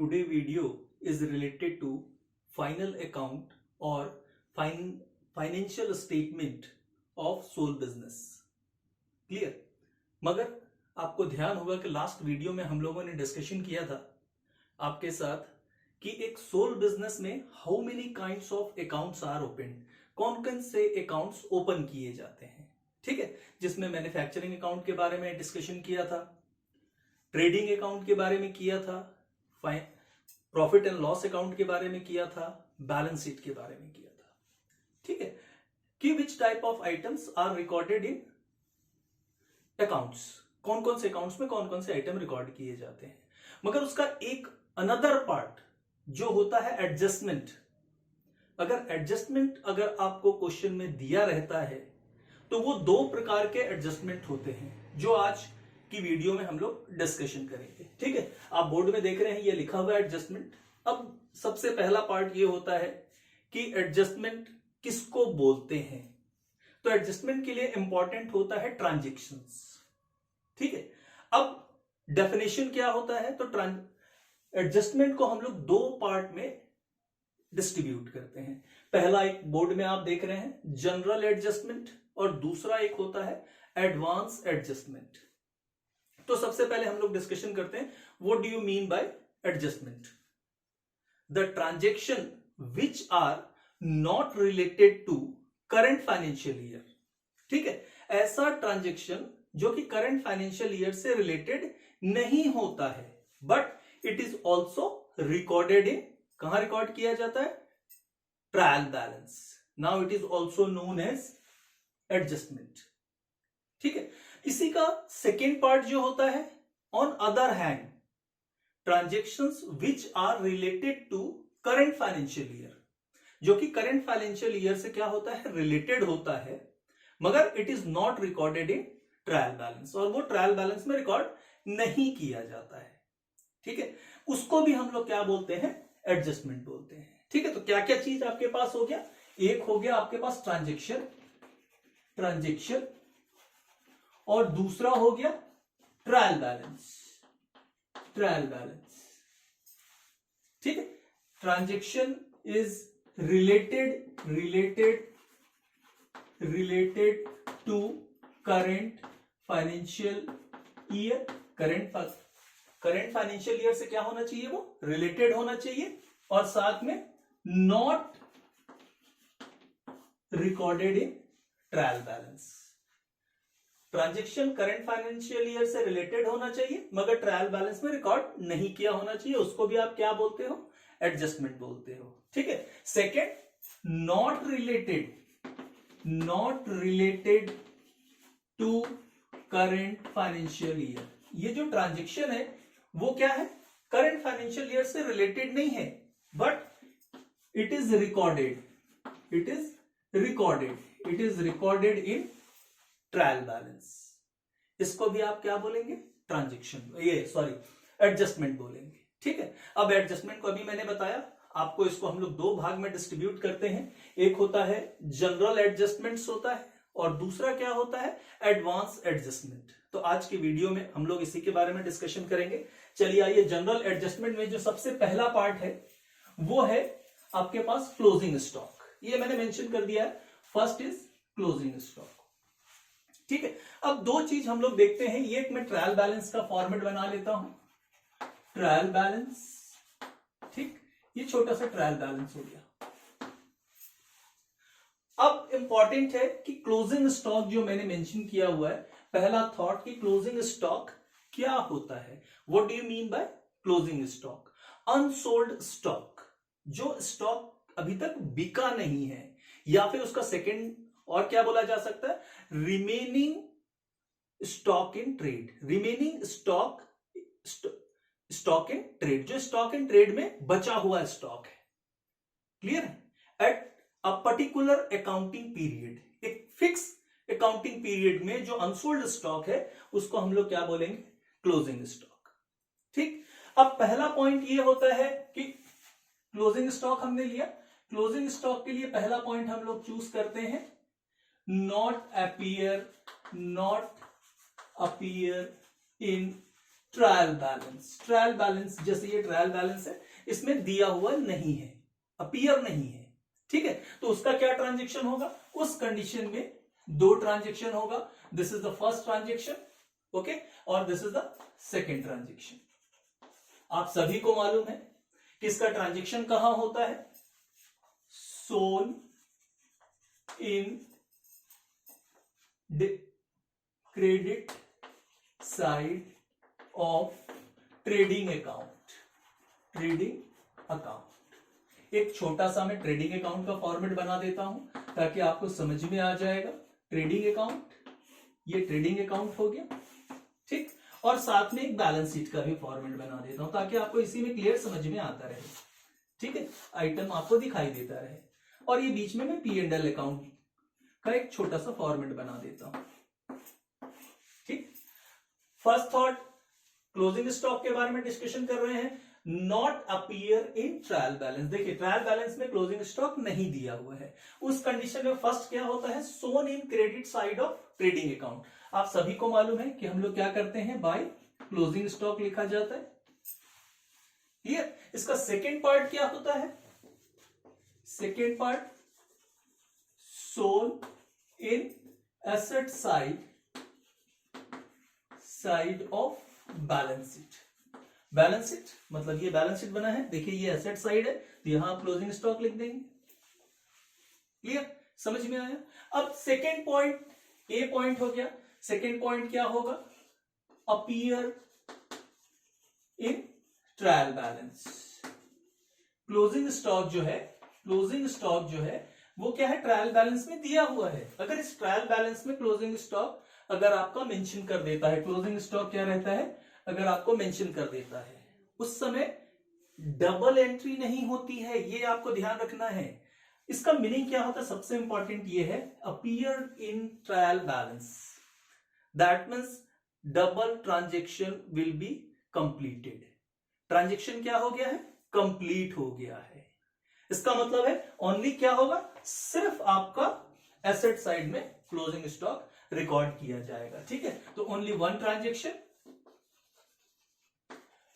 Today video is related to final account or financial statement of sole business. Clear? मगर आपको ध्यान होगा कि लास्ट वीडियो में हम लोगों ने डिस्कशन किया था आपके साथ कि एक सोल बिजनेस में how many kinds of accounts are open, कौन कौन से अकाउंट्स ओपन किए जाते हैं. ठीक है, जिसमें मैन्युफैक्चरिंग अकाउंट के बारे में डिस्कशन किया था, ट्रेडिंग अकाउंट के बारे में किया था, प्रॉफिट एंड लॉस अकाउंट के बारे में किया था, बैलेंस शीट के बारे में किया था. ठीक है, कि which type of items are recorded in accounts, कौन कौन से अकाउंट्स में कौन कौन से आइटम रिकॉर्ड किए जाते हैं. मगर उसका एक अनदर पार्ट जो होता है एडजस्टमेंट. अगर आपको क्वेश्चन में दिया रहता है तो वो दो प्रकार के एडजस्टमेंट होते हैं जो आज की वीडियो में हम लोग डिस्कशन करेंगे. ठीक है, आप बोर्ड में देख रहे हैं ये लिखा हुआ है एडजस्टमेंट. अब सबसे पहला पार्ट ये होता है कि एडजस्टमेंट किसको बोलते हैं. तो एडजस्टमेंट के लिए इंपॉर्टेंट होता है ट्रांजैक्शंस. ठीक है, अब डेफिनेशन क्या होता है, तो एडजस्टमेंट को हम लोग दो पार्ट में डिस्ट्रीब्यूट करते हैं. पहला एक बोर्ड में आप देख रहे हैं जनरल एडजस्टमेंट और दूसरा एक होता है एडवांस एडजस्टमेंट. तो सबसे पहले हम लोग डिस्कशन करते हैं what do you mean by adjustment. The transaction which are not related to current financial year. ठीक है, ऐसा ट्रांजैक्शन जो कि करंट फाइनेंशियल ईयर से रिलेटेड नहीं होता है but it is also recorded in, कहां रिकॉर्ड किया जाता है, trial balance. Now it is also known as adjustment. ठीक है, इसी का सेकेंड पार्ट जो होता है on other hand transactions which are related to current financial year, जो कि करंट फाइनेंशियल ईयर से क्या होता है, रिलेटेड होता है मगर it is not recorded in trial balance, और वो ट्रायल बैलेंस में रिकॉर्ड नहीं किया जाता है. ठीक है, उसको भी हम लोग क्या बोलते हैं, एडजस्टमेंट बोलते हैं. ठीक है, तो क्या क्या चीज आपके पास हो गया, एक हो गया आपके पास ट्रांजैक्शन और दूसरा हो गया ट्रायल बैलेंस. ठीक है, transaction is related to current financial year. Current financial year से क्या होना चाहिए, वो रिलेटेड होना चाहिए और साथ में not recorded in trial balance. Transaction current financial year से रिलेटेड होना चाहिए मगर ट्रायल बैलेंस में रिकॉर्ड नहीं किया होना चाहिए, उसको भी आप क्या बोलते हो, एडजस्टमेंट बोलते हो. ठीक है, second not related to current financial year. ये जो ट्रांजैक्शन है वो क्या है, करंट फाइनेंशियल ईयर से रिलेटेड नहीं है but it is recorded in trial balance. इसको भी आप क्या बोलेंगे, एडजस्टमेंट बोलेंगे. ठीक है, अब एडजस्टमेंट को अभी मैंने बताया आपको, इसको हम लोग दो भाग में डिस्ट्रीब्यूट करते हैं. एक होता है जनरल एडजस्टमेंट्स होता है और दूसरा क्या होता है, एडवांस एडजस्टमेंट. तो आज की वीडियो में हम लोग इसी के बारे में डिस्कशन करेंगे. चलिए आइए, जनरल एडजस्टमेंट में जो सबसे पहला पार्ट है वो है आपके पास क्लोजिंग स्टॉक. ये मैंने मेंशन कर दिया है, फर्स्ट इज क्लोजिंग स्टॉक. ठीक है, अब दो चीज हम लोग देखते हैं. ये एक मैं ट्रायल बैलेंस का फॉर्मेट बना लेता हूं, ट्रायल बैलेंस. ठीक, ये छोटा सा ट्रायल बैलेंस हो गया. अब इंपॉर्टेंट है कि क्लोजिंग स्टॉक जो मैंने मेंशन किया हुआ है, पहला थॉट कि क्लोजिंग स्टॉक क्या होता है. What do you mean by closing stock. Unsold stock, जो स्टॉक अभी तक बिका नहीं है, या फिर उसका सेकेंड और क्या बोला जा सकता है, remaining stock in trade. Stock in trade, जो स्टॉक इन ट्रेड में बचा हुआ स्टॉक है. क्लियर है, at a particular accounting period, एक फिक्स अकाउंटिंग पीरियड में जो अनसोल्ड स्टॉक है उसको हम लोग क्या बोलेंगे, क्लोजिंग स्टॉक. ठीक, अब पहला पॉइंट ये होता है कि क्लोजिंग स्टॉक हमने लिया. क्लोजिंग स्टॉक के लिए पहला पॉइंट हम लोग चूज करते हैं not appear in trial balance. Trial balance जैसे ये ट्रायल बैलेंस है, इसमें दिया हुआ नहीं है, अपीयर नहीं है, ठीक है। तो उसका क्या ट्रांजेक्शन होगा, उस कंडीशन में दो ट्रांजेक्शन होगा। This is the first transaction, okay, और this is the second transaction. आप सभी को मालूम है कि इसका ट्रांजेक्शन कहां होता है, shown in credit side of trading account. Trading account, एक छोटा सा मैं ट्रेडिंग अकाउंट का फॉर्मेट बना देता हूं ताकि आपको समझ में आ जाएगा। ट्रेडिंग अकाउंट, ये ट्रेडिंग अकाउंट हो गया, ठीक, और साथ में एक बैलेंस शीट का भी फॉर्मेट बना देता हूं ताकि आपको इसी में क्लियर समझ में आता रहे, ठीक है, आइटम आपको दिखाई देता रहे। और ये बीच में मैं P&L अकाउंट का एक छोटा सा फॉर्मेट बना देता हूं, ठीक। फर्स्ट थॉट, क्लोजिंग स्टॉक के बारे में डिस्कशन कर रहे हैं। Not appear in trial balance. देखिए ट्रायल बैलेंस में क्लोजिंग स्टॉक नहीं दिया हुआ है, उस कंडीशन में फर्स्ट क्या होता है, shown in credit side of trading account. आप सभी को मालूम है कि हम लोग क्या करते हैं, बाय क्लोजिंग स्टॉक लिखा जाता है, क्लियर। इसका सेकेंड पार्ट क्या होता है, second part shown in asset side of balance sheet. Balance sheet मतलब ये बैलेंस शीट बना है, देखिए ये एसेट साइड है तो यहां क्लोजिंग स्टॉक लिख देंगे, क्लियर, समझ में आया। अब सेकेंड पॉइंट, ए पॉइंट हो गया, सेकेंड पॉइंट क्या होगा, appear in trial balance. Closing stock जो है, क्लोजिंग स्टॉक जो है वो क्या है, ट्रायल बैलेंस में दिया हुआ है। अगर इस ट्रायल बैलेंस में क्लोजिंग स्टॉक अगर आपका मेंशन कर देता है, क्लोजिंग स्टॉक क्या रहता है, अगर आपको मेंशन कर देता है, उस समय डबल एंट्री नहीं होती है, ये आपको ध्यान रखना है। इसका मीनिंग क्या होता है, सबसे इंपॉर्टेंट ये है, appear in trial balance, that means double transaction will be completed. Transaction क्या हो गया है, कंप्लीट हो गया है। इसका मतलब है ओनली क्या होगा, सिर्फ आपका एसेट साइड में क्लोजिंग स्टॉक रिकॉर्ड किया जाएगा, ठीक है। तो only one transaction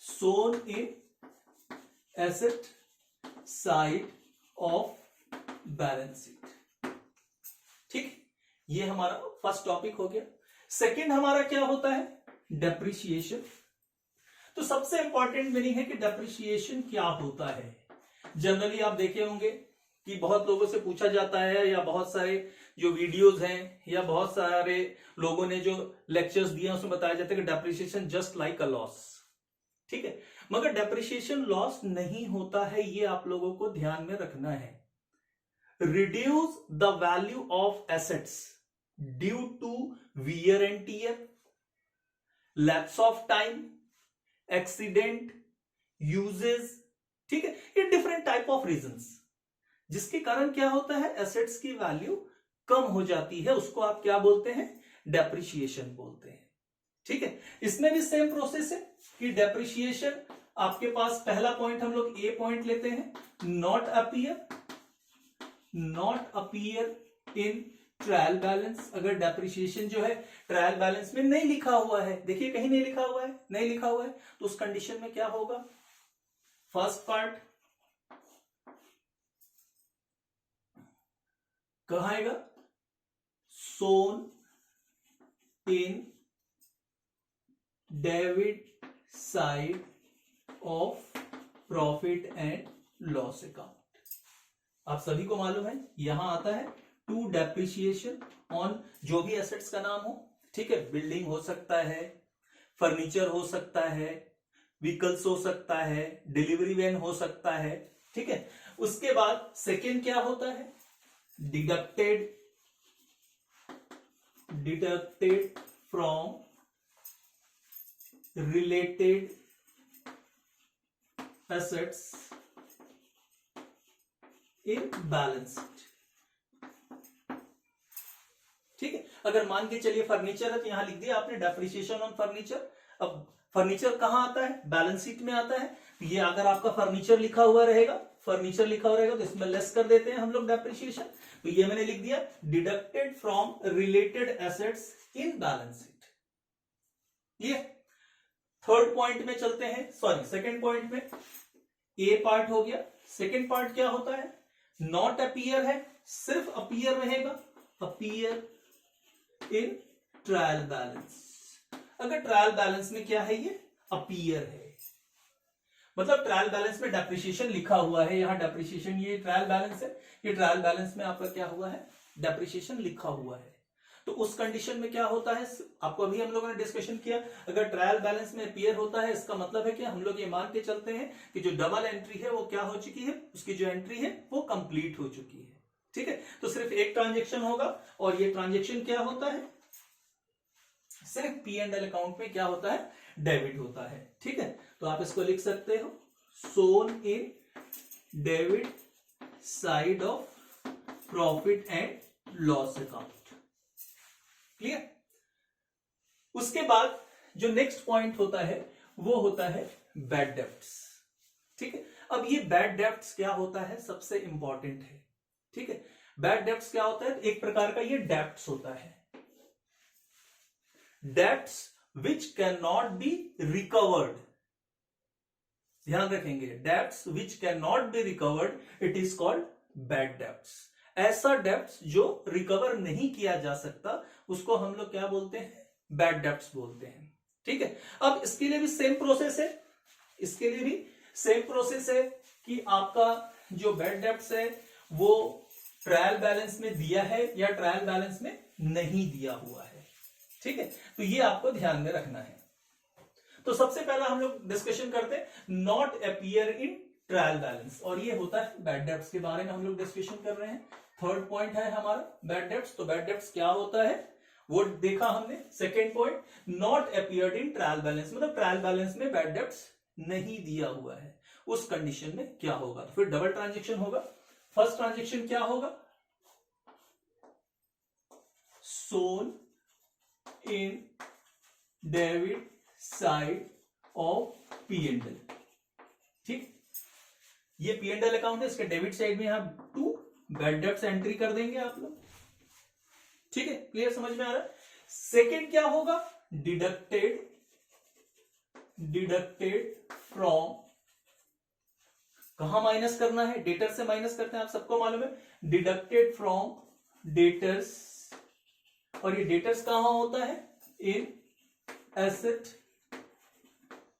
shown in asset side of balance sheet, ठीक। ये हमारा फर्स्ट टॉपिक हो गया। सेकंड हमारा क्या होता है, डेप्रिसिएशन। तो सबसे इंपॉर्टेंट मीनिंग है कि डेप्रिसिएशन क्या होता है। जनरली आप देखे होंगे कि बहुत लोगों से पूछा जाता है, या बहुत सारे जो वीडियोस हैं या बहुत सारे लोगों ने जो लेक्चर्स दिए उसमें बताया जाता है कि depreciation just like a loss, ठीक है। मगर डेप्रिसिएशन लॉस नहीं होता है, ये आप लोगों को ध्यान में रखना है। Reduce the value of assets due to wear and tear, lapse of time, accident, uses, ठीक है, ये डिफरेंट टाइप ऑफ रीजंस, जिसके कारण क्या होता है, एसेट्स की वैल्यू कम हो जाती है, उसको आप क्या बोलते हैं, डेप्रिसिएशन बोलते हैं, ठीक है। इसमें भी सेम प्रोसेस है कि डेप्रिसिएशन आपके पास पहला पॉइंट हम लोग ए पॉइंट लेते हैं, not appear in trial balance. अगर डेप्रिसिएशन जो है ट्रायल बैलेंस में नहीं लिखा हुआ है, देखिए कहीं नहीं लिखा हुआ है, नहीं लिखा हुआ है, तो उस कंडीशन में क्या होगा, फर्स्ट पार्ट कहां आएगा, shown in debit side of profit and loss account. आप सभी को मालूम है यहां आता है टू डेप्रिसिएशन ऑन जो भी एसेट्स का नाम हो, ठीक है, बिल्डिंग हो सकता है, फर्नीचर हो सकता है, व्हीकल्स हो सकता है, डिलीवरी वैन हो सकता है, ठीक है। उसके बाद सेकेंड क्या होता है, deducted from related assets in balance sheet, ठीक है। अगर मान के चलिए फर्नीचर है तो यहां लिख दिया आपने डेप्रिसिएशन ऑन फर्नीचर। अब फर्नीचर कहां आता है, बैलेंस शीट में आता है। ये अगर आपका फर्नीचर लिखा हुआ रहेगा, फर्नीचर लिखा हुआ रहेगा तो इसमें लेस कर देते हैं हम लोग डेप्रिसिएशन, तो ये मैंने लिख दिया deducted from related assets in balance sheet. ये थर्ड पॉइंट में चलते हैं, सॉरी सेकंड पॉइंट में। ए पार्ट हो गया। सेकंड पार्ट क्या होता है? नॉट अपीयर है, सिर्फ अपीयर रहेगा, अपीयर इन ट्रायल बैलेंस। अगर ट्रायल बैलेंस में क्या है? ये अपीयर है, मतलब ट्रायल बैलेंस में डेप्रिसिएशन लिखा हुआ है, यहां डेप्रिसिएशन, ये ट्रायल बैलेंस है, ये ट्रायल बैलेंस में आपका क्या हुआ है? डेप्रिसिएशन लिखा हुआ है। तो उस कंडीशन में क्या होता है, आपको अभी हम लोगों ने डिस्कशन किया, अगर ट्रायल बैलेंस में अपीयर होता है, इसका मतलब है कि हम लोग ये मान के चलते हैं कि जो डबल एंट्री है वो क्या हो चुकी है, उसकी जो एंट्री है वो कंप्लीट हो चुकी है। ठीक है, तो सिर्फ एक ट्रांजेक्शन होगा, और ये ट्रांजेक्शन क्या होता है? सिर्फ पी एंड एल अकाउंट में क्या होता है? डेबिट होता है। ठीक है, तो आप इसको लिख सकते हो, shown in debit side of profit and loss account. Clear? उसके बाद जो नेक्स्ट पॉइंट होता है वो होता है बैड डेब्ट्स। ठीक है, अब ये बैड डेब्ट्स क्या होता है, सबसे इंपॉर्टेंट है। ठीक है, बैड डेब्ट्स क्या होता है? एक प्रकार का ये डेब्ट्स होता है, debts which can not be recovered. ध्यान रखेंगे, debts which can not be recovered, it is called bad debts. ऐसा डेब्ट्स जो रिकवर नहीं किया जा सकता, उसको हम लोग क्या बोलते हैं? बैड डेब्ट्स बोलते हैं। ठीक है, अब इसके लिए भी सेम प्रोसेस है, इसके लिए भी सेम प्रोसेस है कि आपका जो बैड डेब्ट्स है वो ट्रायल बैलेंस में दिया है या ट्रायल बैलेंस में नहीं दिया हुआ है। ठीक है, तो ये आपको ध्यान में रखना है। तो सबसे पहला हम लोग डिस्कशन करते हैं not appear in trial balance, और ये होता है बैड डेब्ट्स के बारे में हम लोग डिस्कशन कर रहे हैं। थर्ड पॉइंट है हमारा बैड डेब्ट्स। तो बैड डेब्ट्स क्या होता है वो देखा हमने। Second point, not appeared in trial balance, मतलब ट्रायल बैलेंस में बैड डेब्ट्स नहीं दिया हुआ है, उस कंडीशन में क्या होगा? तो फिर डबल ट्रांजेक्शन होगा। फर्स्ट ट्रांजेक्शन क्या होगा? Shown in debit side of P and L. ठीक, ये पी एंड एल अकाउंट है, इसके डेबिट साइड में यहां टू बैड डेब्ट्स एंट्री कर देंगे आप लोग। ठीक है, क्लियर, समझ में आ रहा है? सेकेंड क्या होगा? डिडक्टेड फ्रॉम, कहां माइनस करना है? डेटर से माइनस करते हैं, आप सबको मालूम है। डिडक्टेड फ्रॉम डेटर्स, और ये डेटर्स कहां होता है? इन asset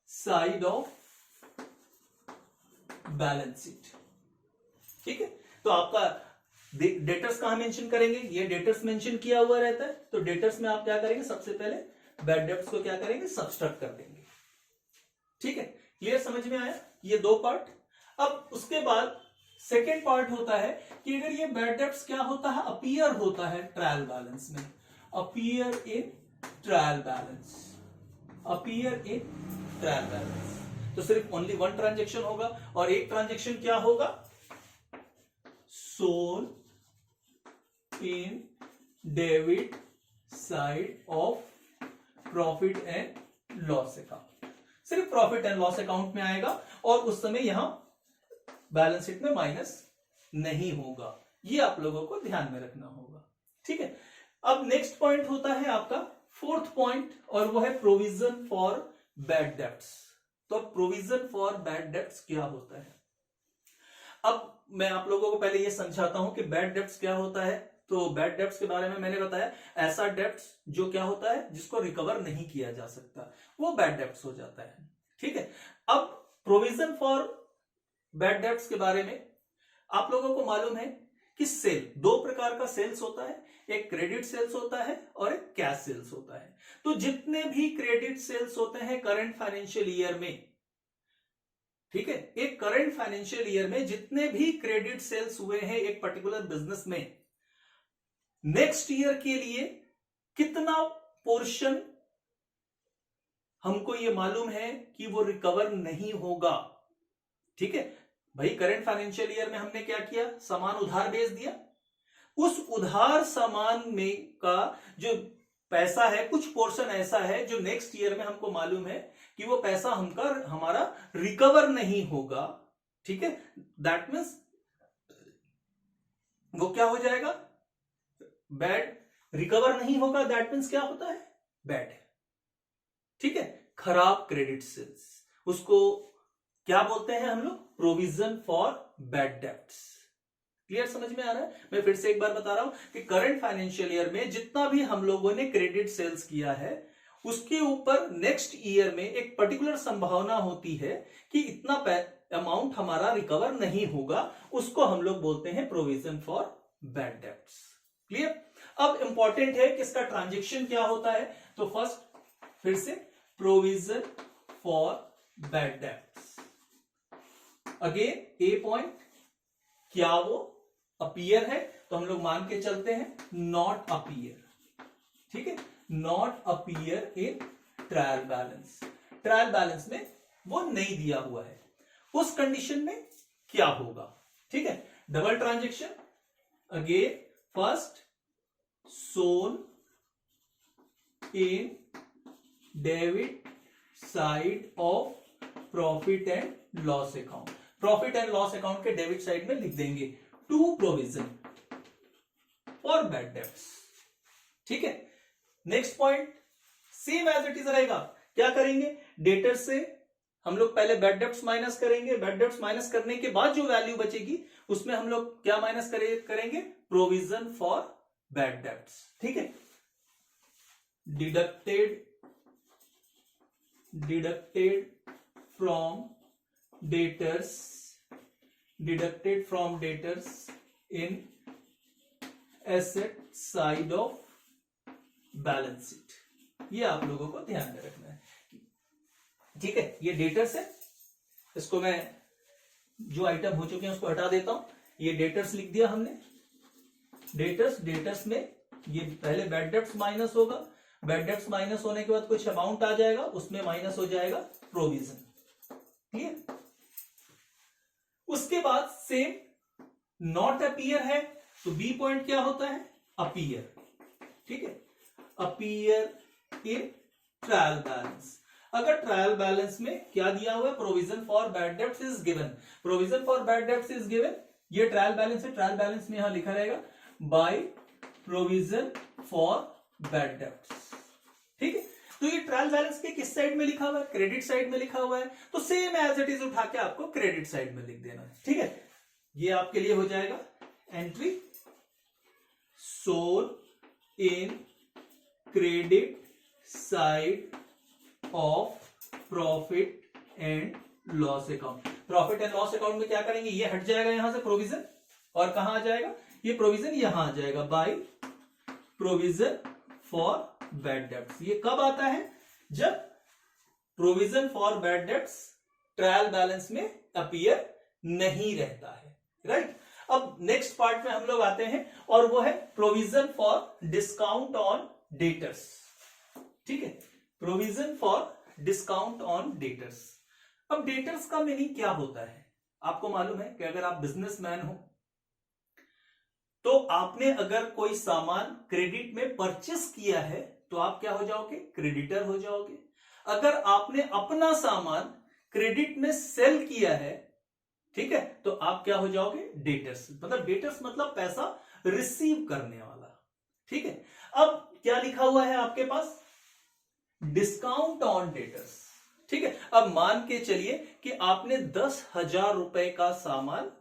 side of balance sheet. ठीक है, तो आपका डेटर्स कहां मेंशन करेंगे? ये डेटर्स मेंशन किया हुआ रहता है, तो डेटर्स में आप क्या करेंगे? सबसे पहले बैड डेब्ट्स को क्या करेंगे? सब्सट्रैक्ट कर देंगे। ठीक है, क्लियर, समझ में आया? ये दो पार्ट। अब उसके बाद सेकेंड पार्ट होता है कि अगर ये बैड डेब्ट्स क्या होता है? अपीयर होता है ट्रायल बैलेंस में, appear in trial balance, appear in trial balance. तो सिर्फ ओनली वन ट्रांजेक्शन होगा, और एक ट्रांजेक्शन क्या होगा? Shown in debit side of profit and loss account, सिर्फ प्रॉफिट एंड लॉस अकाउंट में आएगा, और उस समय यहां बैलेंस शीट में माइनस नहीं होगा। ये आप लोगों को ध्यान में रखना होगा। ठीक है, अब नेक्स्ट पॉइंट होता है आपका फोर्थ पॉइंट, और वो है प्रोविजन फॉर बैड डेब्ट्स। तो प्रोविजन फॉर बैड डेब्ट्स क्या होता है? अब मैं आप लोगों को पहले ये समझाता हूं कि बैड डेब्ट्स क्या होता है। तो बैड डेब्ट्स के बारे में मैंने बताया, ऐसा डेब्ट्स जो क्या होता है? जिसको रिकवर नहीं किया जा सकता, वो बैड डेब्ट्स हो जाता है। ठीक है, अब प्रोविजन फॉर बैड डेब्ट्स के बारे में आप लोगों को मालूम है कि सेल, दो प्रकार का सेल्स होता है, एक क्रेडिट सेल्स होता है और एक कैश सेल्स होता है। तो जितने भी क्रेडिट सेल्स होते हैं करंट फाइनेंशियल ईयर में, ठीक है, एक करंट फाइनेंशियल ईयर में जितने भी क्रेडिट सेल्स हुए हैं एक पर्टिकुलर बिजनेस में, नेक्स्ट ईयर के लिए कितना पोर्शन हमको ये मालूम है कि वो रिकवर नहीं होगा। ठीक है भाई, करंट फाइनेंशियल ईयर में हमने क्या किया? सामान उधार बेच दिया, उस उधार सामान में का जो पैसा है, कुछ पोर्शन ऐसा है जो नेक्स्ट ईयर में हमको मालूम है कि वो पैसा हमारा रिकवर नहीं होगा। ठीक है, दैट मीन्स वो क्या हो जाएगा? बैड। रिकवर नहीं होगा, दैट मीन्स क्या होता है? बैड। ठीक है, खराब क्रेडिट सेल्स, उसको क्या बोलते हैं हम लोग? Provision for bad debts. Clear, समझ में आ रहा है? मैं फिर से एक बार बता रहा हूं कि करंट फाइनेंशियल ईयर में जितना भी हम लोगों ने क्रेडिट सेल्स किया है, उसके ऊपर नेक्स्ट ईयर में एक पर्टिकुलर संभावना होती है कि इतना अमाउंट हमारा रिकवर नहीं होगा, उसको हम लोग बोलते हैं provision for bad debts. Clear? अब इंपॉर्टेंट है कि इसका ट्रांजेक्शन क्या होता है। तो फर्स्ट फिर से provision for bad debts, again A point, क्या वो अपीयर है? तो हम लोग मान के चलते हैं नॉट अपीयर, ठीक है, not appear in trial balance. Trial balance में वो नहीं दिया हुआ है, उस कंडीशन में क्या होगा? ठीक है, double transaction, again first shown in debit side of profit and loss account. Profit and loss account के डेबिट साइड में लिख देंगे to provision for bad debts. ठीक है, next point same as it is रहेगा। क्या करेंगे? डेटर से हम लोग पहले बैड डेब्ट्स माइनस करेंगे, बैड डेब्ट्स माइनस करने के बाद जो वैल्यू बचेगी उसमें हम लोग क्या माइनस करेंगे? Provision for bad debts. ठीक है, deducted from debtors in asset side of balance sheet. ये आप लोगों को ध्यान में रखना है। ठीक है, ये डेटर्स है, इसको मैं जो आइटम हो चुके हैं उसको हटा देता हूं। ये डेटर्स लिख दिया हमने, डेटर्स में ये पहले बैड डेब्ट्स माइनस होगा, बैड डेब्ट्स माइनस होने के बाद कुछ अमाउंट आ जाएगा, उसमें माइनस हो जाएगा प्रोविजन। क्लियर? उसके बाद सेम नॉट अपीयर है, तो बी पॉइंट क्या होता है? अपीयर। ठीक है, अपीयर इन ट्रायल बैलेंस। अगर ट्रायल बैलेंस में क्या दिया हुआ है? Provision for bad debts is given. Provision for bad debts is given, ये ट्रायल बैलेंस है, ट्रायल बैलेंस में यहां लिखा रहेगा by provision for bad debts. ठीक है, तो ये ट्रायल बैलेंस के किस साइड में लिखा हुआ है? क्रेडिट साइड में लिखा हुआ है, तो सेम एज इट इज उठा के आपको क्रेडिट साइड में लिख देना है। ठीक है, ये आपके लिए हो जाएगा entry shown in credit side of profit and loss account. Profit and loss account में क्या करेंगे? ये हट जाएगा यहां से प्रोविजन, और कहां आ जाएगा? ये प्रोविजन यहां आ जाएगा by provision for bad debts. ये कब आता है? जब provision for bad debts trial balance में अपीयर नहीं रहता है। राइट, अब नेक्स्ट पार्ट में हम लोग आते हैं, और वो है provision for discount on debtors. ठीक है, provision for discount on debtors. अब डेटर्स का मीनिंग क्या होता है? आपको मालूम है कि अगर आप बिजनेसमैन हो तो आपने अगर कोई सामान क्रेडिट में परचेस किया है तो आप क्या हो जाओगे? क्रेडिटर हो जाओगे। अगर आपने अपना सामान क्रेडिट में सेल किया है, ठीक है, तो आप क्या हो जाओगे? डेटर्स। मतलब डेटर्स मतलब पैसा रिसीव करने वाला। ठीक है, अब क्या लिखा हुआ है आपके पास? Discount on debtors. ठीक है, अब मान के चलिए कि आपने 10,000 रुपए का सामान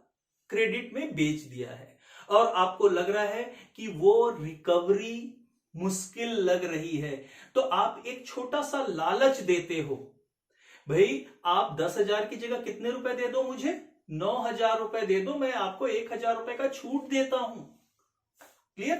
क्रेडिट में बेच दिया है, और आपको लग रहा है कि वो रिकवरी मुश्किल लग रही है, तो आप एक छोटा सा लालच देते हो, भाई आप 10,000 की जगह कितने रुपए दे दो मुझे? 9,000 रुपए दे दो, मैं आपको 1,000 रुपए का छूट देता हूं। क्लियर?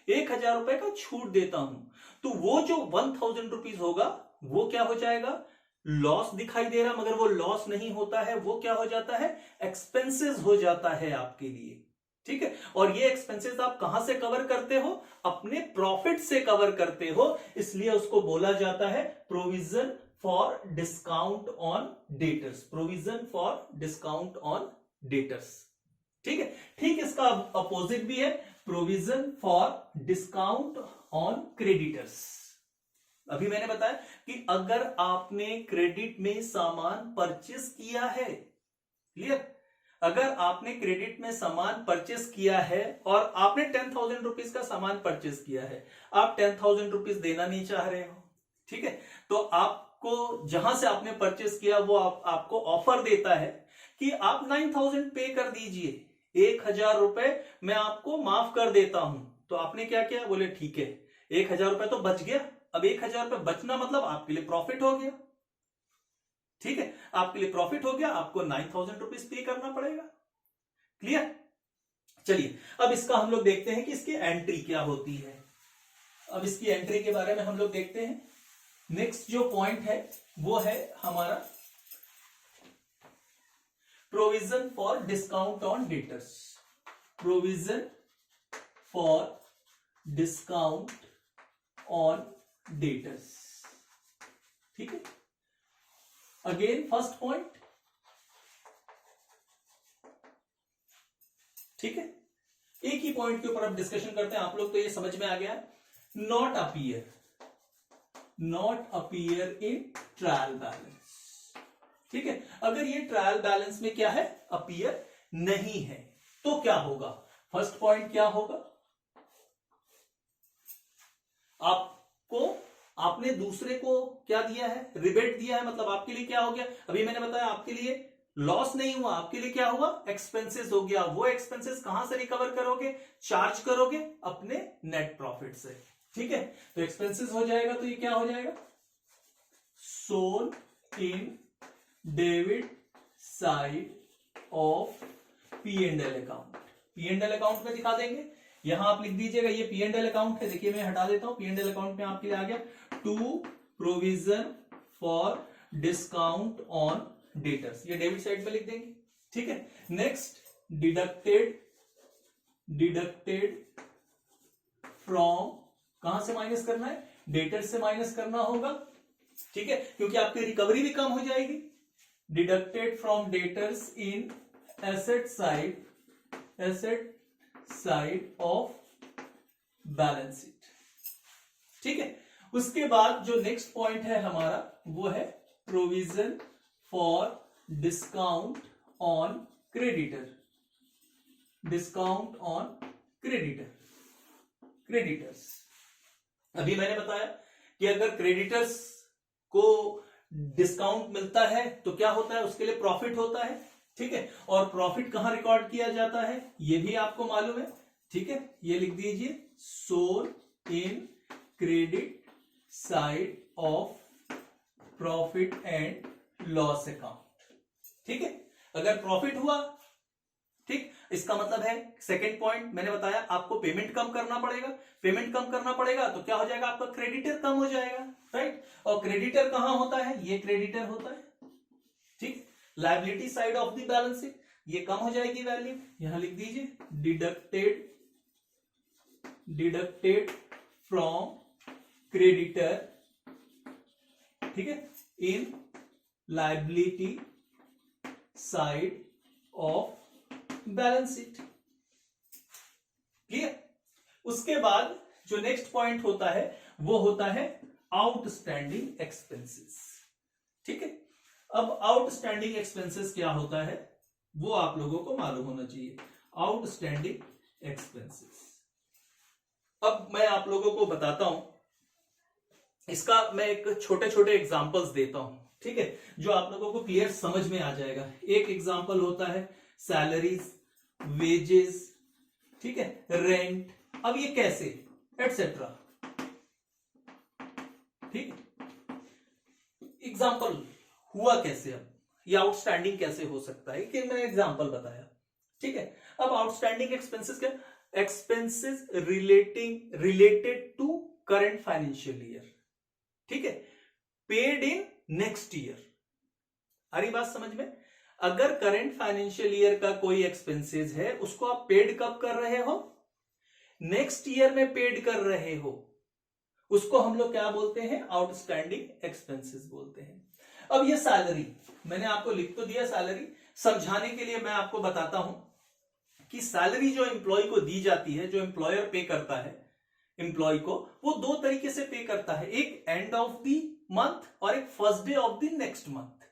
1,000 रुपए का छूट देता हूं, तो वो जो 1,000 रुपीज होगा वो क्या हो जाएगा? लॉस दिखाई दे रहा, मगर वो लॉस नहीं होता है, वो क्या हो जाता है? एक्सपेंसेस हो जाता है आपके लिए। ठीक है, और ये एक्सपेंसेस आप कहां से कवर करते हो? अपने प्रॉफिट से कवर करते हो, इसलिए उसको बोला जाता है provision for discount on debtors. Provision for discount on debtors. ठीक है, ठीक इसका अपोजिट भी है, provision for discount on creditors. अभी मैंने बताया कि अगर आपने क्रेडिट में सामान परचेस किया है, क्लियर, अगर आपने क्रेडिट में सामान परचेस किया है और आपने 10,000 रुपीज का सामान परचेस किया है, आप 10,000 रुपीज देना नहीं चाह रहे हो, ठीक है, तो आप आपको जहां से आपने परचेस किया वो आपको ऑफर देता है कि आप 9,000 पे कर दीजिए, 1,000 रुपए मैं आपको माफ कर देता हूं। तो आपने क्या किया, बोले ठीक है 1,000 रुपए तो बच गया। अब 1,000 रुपए बचना मतलब आपके लिए प्रॉफिट हो गया, ठीक है, आपके लिए प्रॉफिट हो गया, आपको 9,000 रुपीज पे करना पड़ेगा। क्लियर? चलिए अब इसका हम लोग देखते हैं कि इसकी एंट्री क्या होती है। अब इसकी एंट्री के बारे में हम लोग देखते हैं। नेक्स्ट जो पॉइंट है वो है हमारा provision for discount on debtors. Provision for discount on debtors, ठीक है। अगेन फर्स्ट पॉइंट, ठीक है, एक ही पॉइंट के ऊपर अब डिस्कशन करते हैं। आप लोग तो ये समझ में आ गया, not appear, not appear in trial balance, ठीक है। अगर ये ट्रायल बैलेंस में क्या है, अपीयर नहीं है, तो क्या होगा? फर्स्ट पॉइंट क्या होगा, आपने दूसरे को क्या दिया है, रिबेट दिया है, मतलब आपके लिए क्या हो गया, अभी मैंने बताया आपके लिए लॉस नहीं हुआ, आपके लिए क्या हुआ, एक्सपेंसेस हो गया। वो एक्सपेंसेस कहां से रिकवर करोगे, चार्ज करोगे अपने नेट प्रॉफिट से, ठीक है। तो एक्सपेंसेस हो जाएगा, तो ये क्या हो जाएगा, shown in debit side of P&L account. P&L account में दिखा देंगे, यहां आप लिख दीजिएगा ये P&L अकाउंट है। देखिए मैं हटा देता हूं, P&L अकाउंट में आपके लिए आ गया to provision for discount on debtors, ये डेबिट साइड पे लिख देंगे, ठीक है। नेक्स्ट डिडक्टेड फ्रॉम, कहां से माइनस करना है, डेटर्स से माइनस करना होगा, ठीक है, क्योंकि आपकी रिकवरी भी कम हो जाएगी। Deducted from debtors in asset side of balance sheet, ठीक है। उसके बाद जो नेक्स्ट पॉइंट है हमारा वो है provision for discount on creditor, discount on creditors. अभी मैंने बताया कि अगर क्रेडिटर्स को डिस्काउंट मिलता है तो क्या होता है, उसके लिए प्रॉफिट होता है, ठीक है। और प्रॉफिट कहां रिकॉर्ड किया जाता है ये भी आपको मालूम है, ठीक है। ये लिख दीजिए shown in credit side of profit and loss account, ठीक है। अगर प्रॉफिट हुआ, ठीक, इसका मतलब है सेकंड पॉइंट मैंने बताया आपको पेमेंट कम करना पड़ेगा, पेमेंट कम करना पड़ेगा तो क्या हो जाएगा, आपका क्रेडिटर कम हो जाएगा, राइट। और क्रेडिटर कहां होता है, ये क्रेडिटर होता है, ठीक। Liability side of the balance sheet, ये कम हो जाएगी वैल्यू, यहां लिख दीजिए डिडक्टेड फ्रॉम क्रेडिटर, ठीक है, in liability side of balance sheet, clear. उसके बाद जो नेक्स्ट पॉइंट होता है वो होता है आउटस्टैंडिंग एक्सपेंसेस, ठीक है। अब आउटस्टैंडिंग एक्सपेंसेस क्या होता है वो आप लोगों को मालूम होना चाहिए, आउटस्टैंडिंग एक्सपेंसेस। अब मैं आप लोगों को बताता हूं, इसका मैं एक छोटे छोटे एग्जांपल्स देता हूं, ठीक है, जो आप लोगों को क्लियर समझ में आ जाएगा। एक एग्जांपल होता है सैलरीज, वेजेस, ठीक है, रेंट, अब ये कैसे, एटसेट्रा, ठीक। एग्जांपल हुआ कैसे, अब ये आउटस्टैंडिंग कैसे हो सकता है कि मैंने एग्जांपल बताया, ठीक है। अब आउटस्टैंडिंग एक्सपेंसेस क्या, expenses related to current financial year, ठीक है, पेड इन नेक्स्ट ईयर। आ रही बात समझ में? अगर करंट फाइनेंशियल ईयर का कोई एक्सपेंसेस है उसको आप पेड कब कर रहे हो, नेक्स्ट ईयर में पेड कर रहे हो, उसको हम लोग क्या बोलते हैं, आउटस्टैंडिंग एक्सपेंसेस बोलते हैं। अब ये सैलरी मैंने आपको लिख तो दिया, सैलरी समझाने के लिए मैं आपको बताता हूं कि सैलरी जो एम्प्लॉय को दी जाती है, जो एम्प्लॉयर पे करता है एम्प्लॉय को, वो दो तरीके से पे करता है, एक एंड ऑफ द मंथ और एक first day of the next month.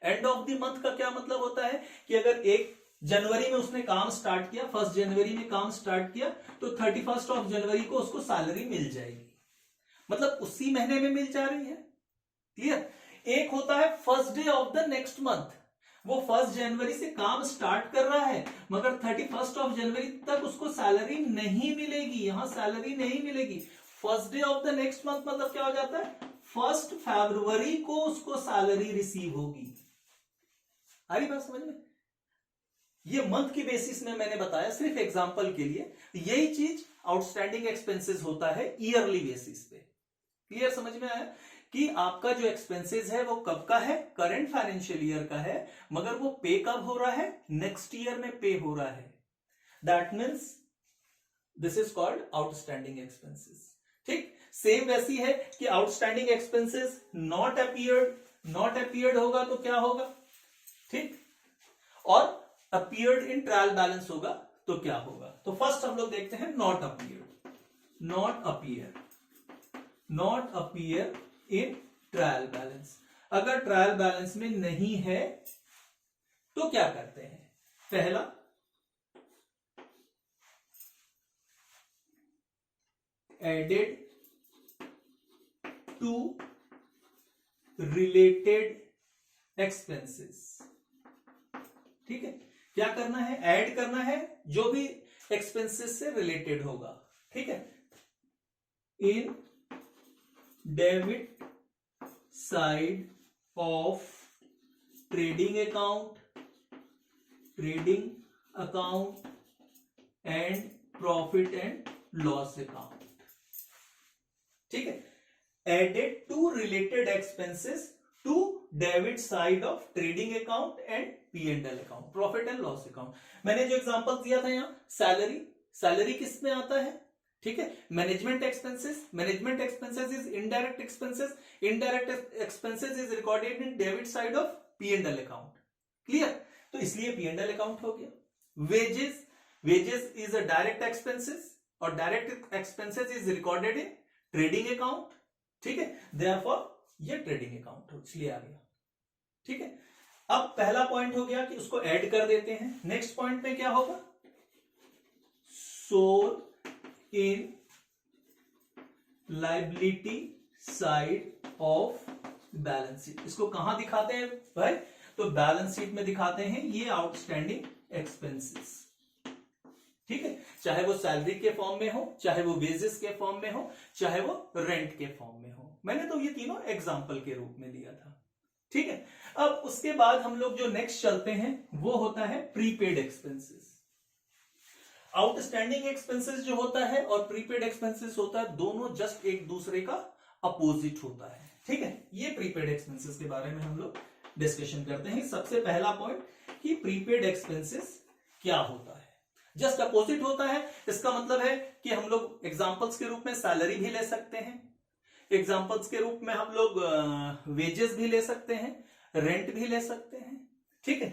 End of the month का क्या मतलब होता है कि अगर 1 जनवरी में उसने काम स्टार्ट किया, 1 जनवरी में काम स्टार्ट किया तो 31 ऑफ जनवरी को उसको सैलरी मिल जाएगी, मतलब उसी महीने में मिल जा रही है, क्लियर? एक होता है first day of the next month, वो 1 जनवरी से काम स्टार्ट कर रहा है मगर 31 जनवरी तक उसको सैलरी नहीं मिलेगी, यहां सैलरी नहीं मिलेगी। First day of the next month मतलब क्या हो जाता है, 1 फरवरी को उसको सैलरी रिसीव होगी। आ रही बात समझ में? ये मंथ की बेसिस में मैंने बताया सिर्फ एग्जांपल के लिए। यही चीज आउटस्टैंडिंग एक्सपेंसेस होता है ईयरली बेसिस पे। क्लियर? समझ में आया कि आपका जो एक्सपेंसेस है वो कब का है, करंट फाइनेंशियल ईयर का है, मगर वो पे कब हो रहा है, नेक्स्ट ईयर में पे हो रहा है। That means this is called outstanding expenses. ठीक, सेम वैसी है कि आउटस्टैंडिंग एक्सपेंसेस नॉट अपीयर्ड होगा तो क्या होगा, ठीक, और अपीयर्ड इन ट्रायल बैलेंस होगा तो क्या होगा। तो फर्स्ट हम लोग देखते हैं not appear in trial balance. अगर ट्रायल बैलेंस में नहीं है तो क्या करते हैं, पहला एडेड टू रिलेटेड एक्सपेंसेस। ठीक है, क्या करना है, ऐड करना है जो भी एक्सपेंसेस से रिलेटेड होगा। ठीक है, in debit side of trading account and profit and loss account. ठीक है, added to related expenses to debit side of trading account and P&L account, profit and loss account. मैंने जो एग्जांपल दिया था यहां, सैलरी किस में आता है, ठीक है, management expenses is indirect expenses is recorded in debit side of P&L account. Clear? तो इसलिए P&L अकाउंट हो गया। Wages is a direct expenses और direct expenses is recorded in trading account. ठीक है, देयरफॉर ये ट्रेडिंग अकाउंट हो, इसलिए आ गया। ठीक है, अब पहला पॉइंट हो गया कि उसको ऐड कर देते हैं। नेक्स्ट पॉइंट में क्या होगा, shown in liability side of balance sheet. इसको कहां दिखाते हैं भाई, तो बैलेंस शीट में दिखाते हैं ये आउटस्टैंडिंग एक्सपेंसेस। ठीक है, चाहे वो सैलरी के फॉर्म में हो, चाहे वो वेजेस के फॉर्म में हो, चाहे वो रेंट के फॉर्म में हो। मैंने तो ये तीनों एग्जांपल के रूप में लिया था। ठीक है, अब उसके बाद हम लोग जो नेक्स्ट चलते हैं वो होता है प्रीपेड एक्सपेंसेस। आउटस्टैंडिंग एक्सपेंसेस जो होता है और प्रीपेड एक्सपेंसेस होता है, दोनों जस्ट एक दूसरे का अपोजिट होता है। ठीक है, ये प्रीपेड एक्सपेंसेस के बारे में हम लोग डिस्कशन करते हैं। सबसे पहला पॉइंट कि प्रीपेड एक्सपेंसेस क्या होता है, जस्ट अपोजिट होता है। इसका मतलब है कि हम लोग एग्जांपल्स के रूप में सैलरी भी ले सकते हैं, एग्जांपल्स के रूप में हम लोग वेजेस भी ले सकते हैं, रेंट भी ले सकते हैं। ठीक है,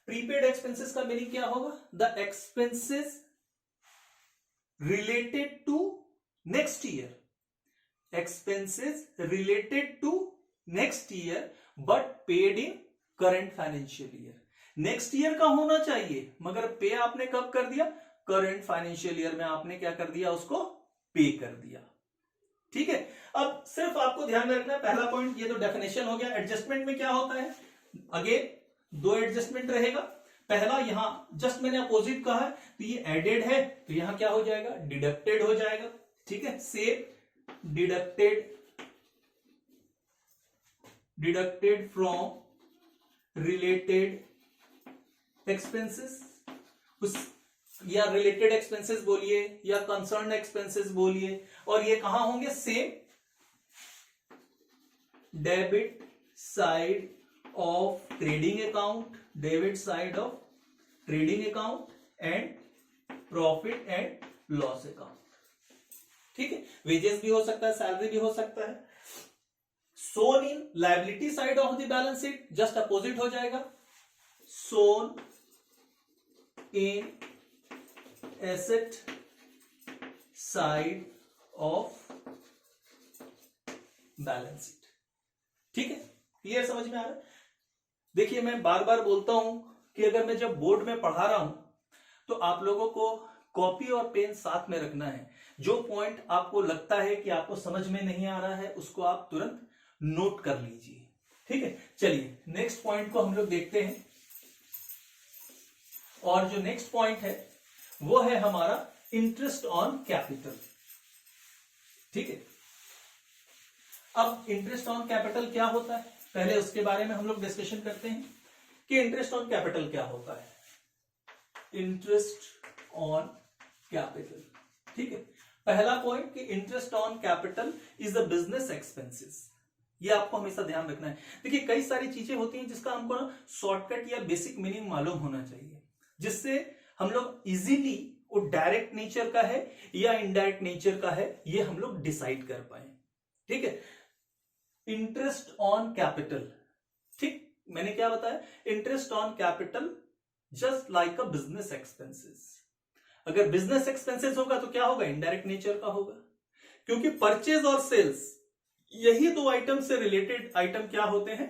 प्रीपेड एक्सपेंसेस का मीनिंग क्या होगा, the expenses related to next year, but paid in current financial year. Next year का होना चाहिए मगर पे आपने कब कर दिया, करंट फाइनेंशियल ईयर में आपने क्या कर दिया, उसको पे कर दिया। ठीक है, अब सिर्फ आपको ध्यान में रखना है, पहला पॉइंट ये तो डेफिनेशन हो गया। एडजस्टमेंट में क्या होता है, अगेन 2 एडजस्टमेंट रहेगा। पहला यहां जस्ट मैंने अपोजिट कहा है, तो ये एडेड है तो यहां क्या हो जाएगा, डिडक्टेड हो जाएगा। ठीक है, से डिडक्टेड फ्रॉम रिलेटेड एक्सपेंसेस, या रिलेटेड एक्सपेंसेस बोलिए या कंसर्न एक्सपेंसेस बोलिए, और ये कहां होंगे, same debit side of trading account and profit and loss account. ठीक है, वेजेस भी हो सकता है, सैलरी भी हो सकता है। Shown in liability side of the balance sheet, just opposite हो जाएगा, shown in asset side of balance sheet. ठीक है, क्लियर, समझ में आ रहा है। देखिए मैं बार बार बोलता हूं कि अगर मैं जब बोर्ड में पढ़ा रहा हूं तो आप लोगों को कॉपी और पेन साथ में रखना है। जो पॉइंट आपको लगता है कि आपको समझ में नहीं आ रहा है उसको आप तुरंत नोट कर लीजिए। ठीक है, चलिए नेक्स्ट पॉइंट को हम लोग देखते हैं। और जो नेक्स्ट पॉइंट है वो है हमारा इंटरेस्ट ऑन कैपिटल। ठीक है, अब इंटरेस्ट ऑन कैपिटल क्या होता है, पहले उसके बारे में हम लोग डिस्कशन करते हैं कि इंटरेस्ट ऑन कैपिटल क्या होता है। इंटरेस्ट ऑन कैपिटल, ठीक है, पहला पॉइंट कि interest on capital is the business expenses. ये आपको हमेशा ध्यान रखना है। देखिए कई सारी चीजें होती हैं जिसका हमको ना शॉर्टकट या बेसिक मीनिंग मालूम होना चाहिए, जिससे हम लोग इजीली वो डायरेक्ट नेचर का है या इनडायरेक्ट नेचर का है ये हम लोग डिसाइड कर पाए। ठीक है, इंटरेस्ट ऑन कैपिटल, ठीक, मैंने क्या बताया, interest on capital just like a business expenses. अगर बिजनेस एक्सपेंसेस होगा तो क्या होगा, इनडायरेक्ट नेचर का होगा, क्योंकि परचेज और सेल्स यही दो आइटम से रिलेटेड आइटम क्या होते हैं,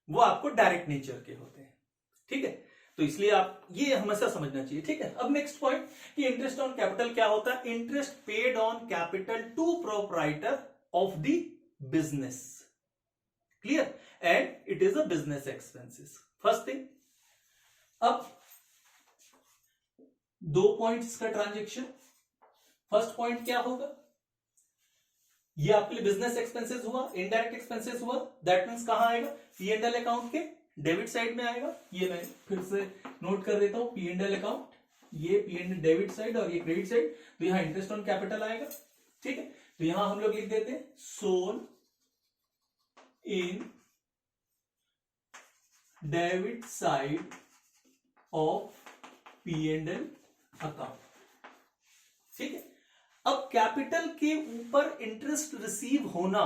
वो आपको डायरेक्ट नेचर के होते हैं। ठीक है, तो इसलिए आप ये हमेशा समझना चाहिए। ठीक है, अब नेक्स्ट पॉइंट कि इंटरेस्ट ऑन कैपिटल क्या होता है, interest paid on capital to proprietor of the business, clear, and it is a business expenses. First thing, अब दो पॉइंट्स का ट्रांजेक्शन। फर्स्ट पॉइंट क्या होगा, ये आपके लिए बिजनेस एक्सपेंसेस हुआ, इनडायरेक्ट एक्सपेंसेस हुआ, दैट मींस कहां आएगा, पी एंड एल अकाउंट के डेबिट साइड में आएगा। ये मैं फिर से नोट कर देता हूं, पी एंड एल अकाउंट, ये पी एंड डेबिट साइड और ये क्रेडिट साइड, तो यहां इंटरेस्ट ऑन कैपिटल आएगा। ठीक है, तो यहां हम लोग लिख देते हैं shown in debit side of P and L account. ठीक है, अब कैपिटल के ऊपर इंटरेस्ट रिसीव होना,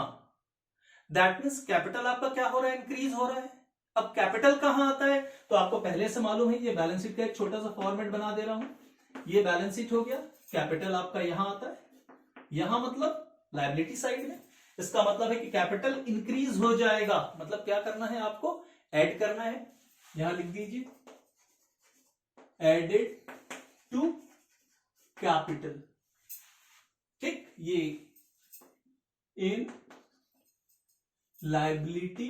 दैट मीन्स कैपिटल आपका क्या हो रहा है, इंक्रीज हो रहा है। अब कैपिटल कहां आता है, तो आपको पहले से मालूम है, ये बैलेंस शीट का एक छोटा सा फॉर्मेट बना दे रहा हूं। ये बैलेंस शीट हो गया, कैपिटल आपका यहां आता है, यहां मतलब लायबिलिटी साइड में। इसका मतलब है कि कैपिटल इंक्रीज हो जाएगा, मतलब क्या करना है, आपको ऐड करना है। यहां लिख दीजिए एडेड टू कैपिटल। ठीक, ये in liability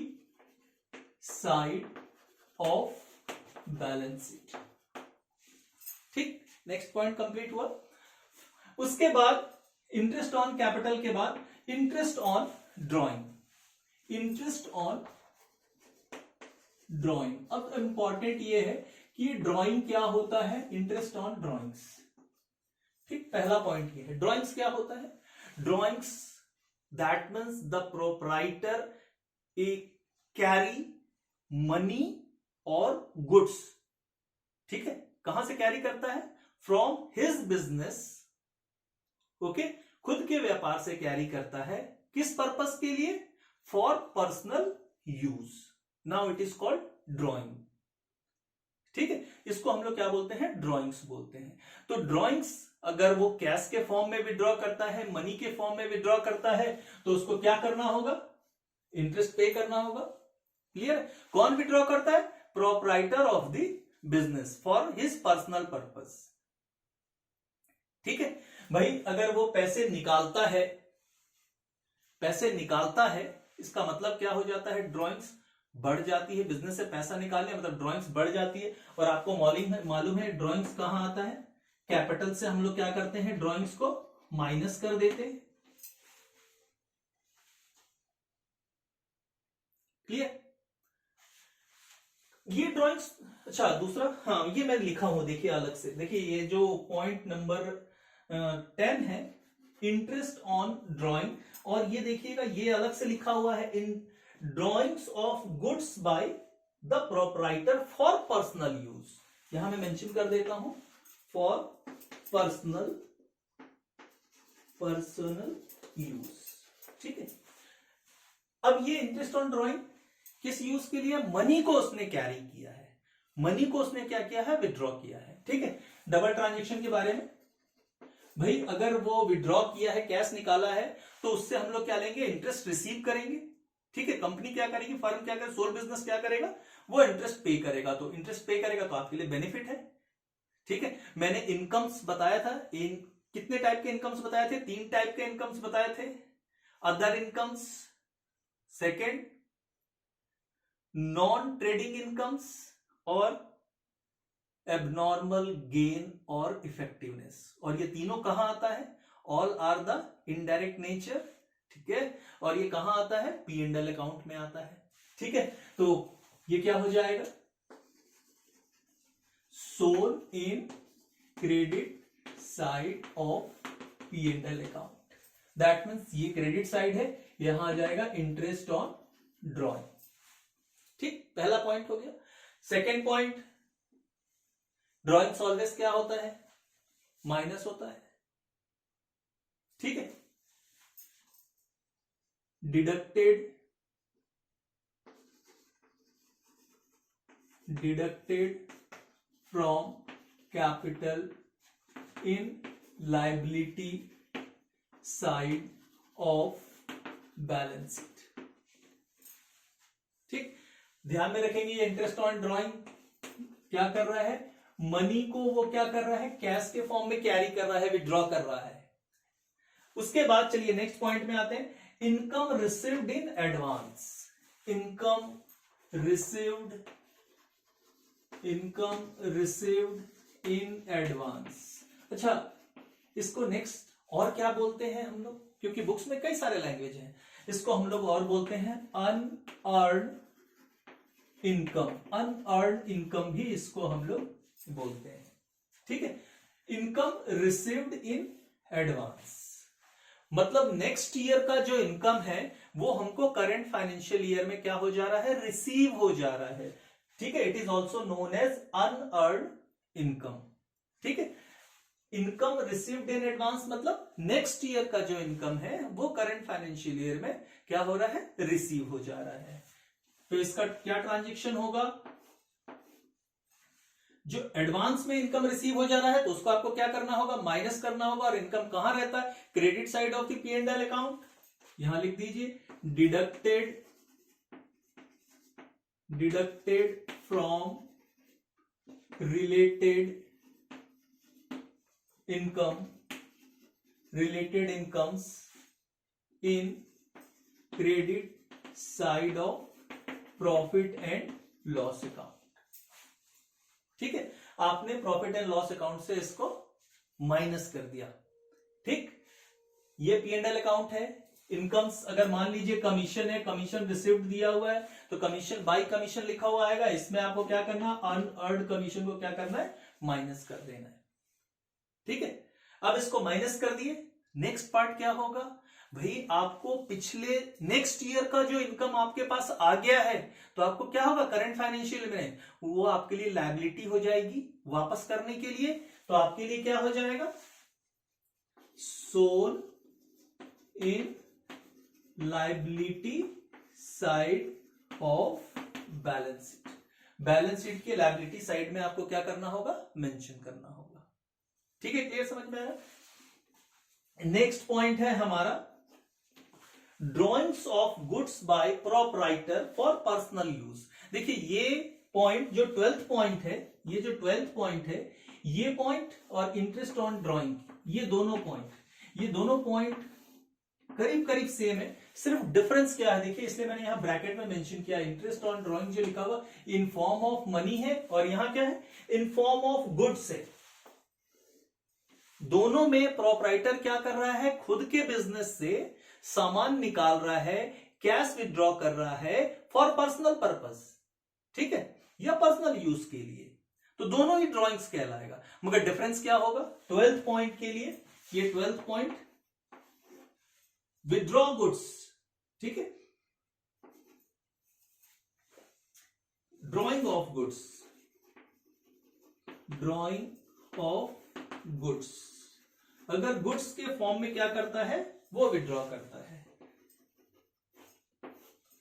side of balance sheet. ठीक, नेक्स्ट पॉइंट कंप्लीट हुआ। उसके बाद इंटरेस्ट ऑन कैपिटल के बाद interest on drawing. Interest on drawing, अब इंपॉर्टेंट ये है कि ड्रॉइंग क्या होता है, इंटरेस्ट ऑन ड्रॉइंग्स। ठीक, पहला पॉइंट ये है, ड्रॉइंग्स क्या होता है, drawings that means the proprietor A carry money और गुड्स। ठीक है, कहां से कैरी करता है, फ्रॉम हिज बिजनेस, ओके, खुद के व्यापार से कैरी करता है, किस पर्पस के लिए, for personal use. Now it is called drawing. ठीक है, इसको हम लोग क्या बोलते हैं, ड्रॉइंग्स बोलते हैं। तो ड्रॉइंग्स अगर वो कैश के फॉर्म में विड्रॉ करता है, मनी के फॉर्म में विड्रॉ करता है, तो उसको क्या करना होगा, इंटरेस्ट पे करना होगा। क्लियर, कौन विड्रॉ करता है, proprietor of the business for his personal purpose. ठीक है भाई, अगर वो पैसे निकालता है, पैसे निकालता है, इसका मतलब क्या हो जाता है, ड्रॉइंग्स बढ़ जाती है। बिजनेस से पैसा निकालने मतलब ड्रॉइंग्स बढ़ जाती है। और आपको मालूम है ड्रॉइंग्स कहां आता है, कैपिटल से हम लोग क्या करते हैं, ड्रॉइंग्स को माइनस कर देते हैं। क्लियर, ये ड्रॉइंग्स, अच्छा दूसरा, हाँ ये मैं लिखा हूं, देखिए अलग से, देखिए ये जो पॉइंट नंबर 10 है, इंटरेस्ट ऑन ड्रॉइंग, और ये देखिएगा ये अलग से लिखा हुआ है, in drawings of goods by the proprietor for personal use. यहां मैं मेंशन कर देता हूं, फॉर पर्सनल यूज। ठीक है, अब ये इंटरेस्ट ऑन ड्रॉइंग किस यूज के लिए, मनी को उसने कैरी किया है, मनी को उसने क्या किया है, विड्रॉ किया है। ठीक है, डबल ट्रांजेक्शन के बारे में, भाई अगर वो विड्रॉ किया है, कैश निकाला है, तो उससे हम लोग क्या लेंगे, इंटरेस्ट रिसीव करेंगे। ठीक है, कंपनी क्या करेगी, फर्म क्या करेगी, सोल बिजनेस क्या करेगा, वो इंटरेस्ट पे करेगा। तो इंटरेस्ट पे करेगा तो आपके लिए बेनिफिट है। ठीक है, मैंने इनकम्स बताया था, कितने टाइप के इनकम्स बताए थे, 3 टाइप के इनकम्स बताए थे, other incomes, second non trading incomes और एबनॉर्मल गेन और इफेक्टिवनेस। और ये तीनों कहां आता है? All are the indirect nature, ठीक है। और ये कहां आता है? पी एंड एल अकाउंट में आता है, ठीक है। तो ये क्या हो जाएगा? Shown in credit side of P and L account. That means ये क्रेडिट साइड है, यहां आ जाएगा इंटरेस्ट ऑन ड्रॉइंग, ठीक। पहला पॉइंट हो गया। सेकेंड पॉइंट, ड्रॉइंग्स ऑलवेज क्या होता है? माइनस होता है, ठीक है। Deducted from capital in liability side of balance sheet, ठीक। ध्यान में रखेंगे ये इंटरेस्ट ऑन ड्रॉइंग क्या कर रहा है? मनी को वो क्या कर रहा है? कैश के फॉर्म में कैरी कर रहा है, विड्रॉ कर रहा है। उसके बाद चलिए नेक्स्ट पॉइंट में आते हैं, income received in advance. Income received in advance. अच्छा, इसको नेक्स्ट और क्या बोलते हैं हम लोग? क्योंकि बुक्स में कई सारे लैंग्वेज हैं, इसको हम लोग और बोलते हैं अनअर्न्ड इनकम। अनअर्न्ड इनकम भी इसको हम लोग बोलते हैं, ठीक है। इनकम रिसीव्ड इन एडवांस मतलब नेक्स्ट ईयर का जो इनकम है वो हमको करंट फाइनेंशियल ईयर में क्या हो जा रहा है? रिसीव हो जा रहा है, ठीक है। It is also known as unearned income, ठीक है। इनकम रिसीव्ड इन एडवांस मतलब नेक्स्ट ईयर का जो इनकम है वो करंट फाइनेंशियल ईयर में क्या हो रहा है? रिसीव हो जा रहा है। तो इसका क्या ट्रांजेक्शन होगा? जो एडवांस में इनकम रिसीव हो जा रहा है तो उसको आपको क्या करना होगा? माइनस करना होगा। और इनकम कहां रहता है? Credit side of the P and L account. यहां लिख दीजिए deducted from related incomes in credit side of profit and loss account, ठीक है। आपने प्रॉफिट एंड लॉस अकाउंट से इसको माइनस कर दिया, ठीक। ये पी एंड एल अकाउंट है। इनकम्स अगर मान लीजिए कमीशन है, कमीशन रिसीव्ड दिया हुआ है तो कमीशन बाई कमीशन लिखा हुआ आएगा। इसमें आपको क्या करना? अनअर्न्ड कमीशन को क्या करना है? माइनस कर देना है, ठीक है। अब इसको माइनस कर दिए, नेक्स्ट पार्ट क्या होगा भाई? आपको पिछले नेक्स्ट ईयर का जो इनकम आपके पास आ गया है तो आपको क्या होगा? करंट फाइनेंशियल में वो आपके लिए लायबिलिटी हो जाएगी वापस करने के लिए। तो आपके लिए क्या हो जाएगा? Shown in liability side of balance sheet. Balance sheet के लायबिलिटी साइड में आपको क्या करना होगा? मेंशन करना होगा, ठीक है। क्लियर समझ में आया? नेक्स्ट पॉइंट है हमारा drawings of goods bye proprietor for personal use. देखिए ये पॉइंट जो 12th पॉइंट है, ये जो 12th पॉइंट है, ये पॉइंट और इंटरेस्ट ऑन ड्रॉइंग, ये दोनों पॉइंट करीब करीब सेम है। सिर्फ डिफरेंस क्या है देखिए, इसलिए मैंने यहां ब्रैकेट में मेंशन किया। इंटरेस्ट ऑन ड्रॉइंग जो लिखा हुआ इन फॉर्म ऑफ मनी है और यहां क्या है? इन फॉर्म ऑफ गुड्स है। दोनों में प्रोपराइटर क्या कर रहा है? खुद के बिजनेस से सामान निकाल रहा है, कैश विड्रॉ कर रहा है फॉर पर्सनल पर्पस, ठीक है, या पर्सनल यूज के लिए। तो दोनों ही ड्रॉइंग्स कहलाएगा। मगर डिफरेंस क्या होगा? 12th पॉइंट के लिए ये 12th पॉइंट विड्रॉ गुड्स, ठीक है, ड्रॉइंग ऑफ गुड्स अगर गुड्स के फॉर्म में क्या करता है? वो विड्रॉ करता है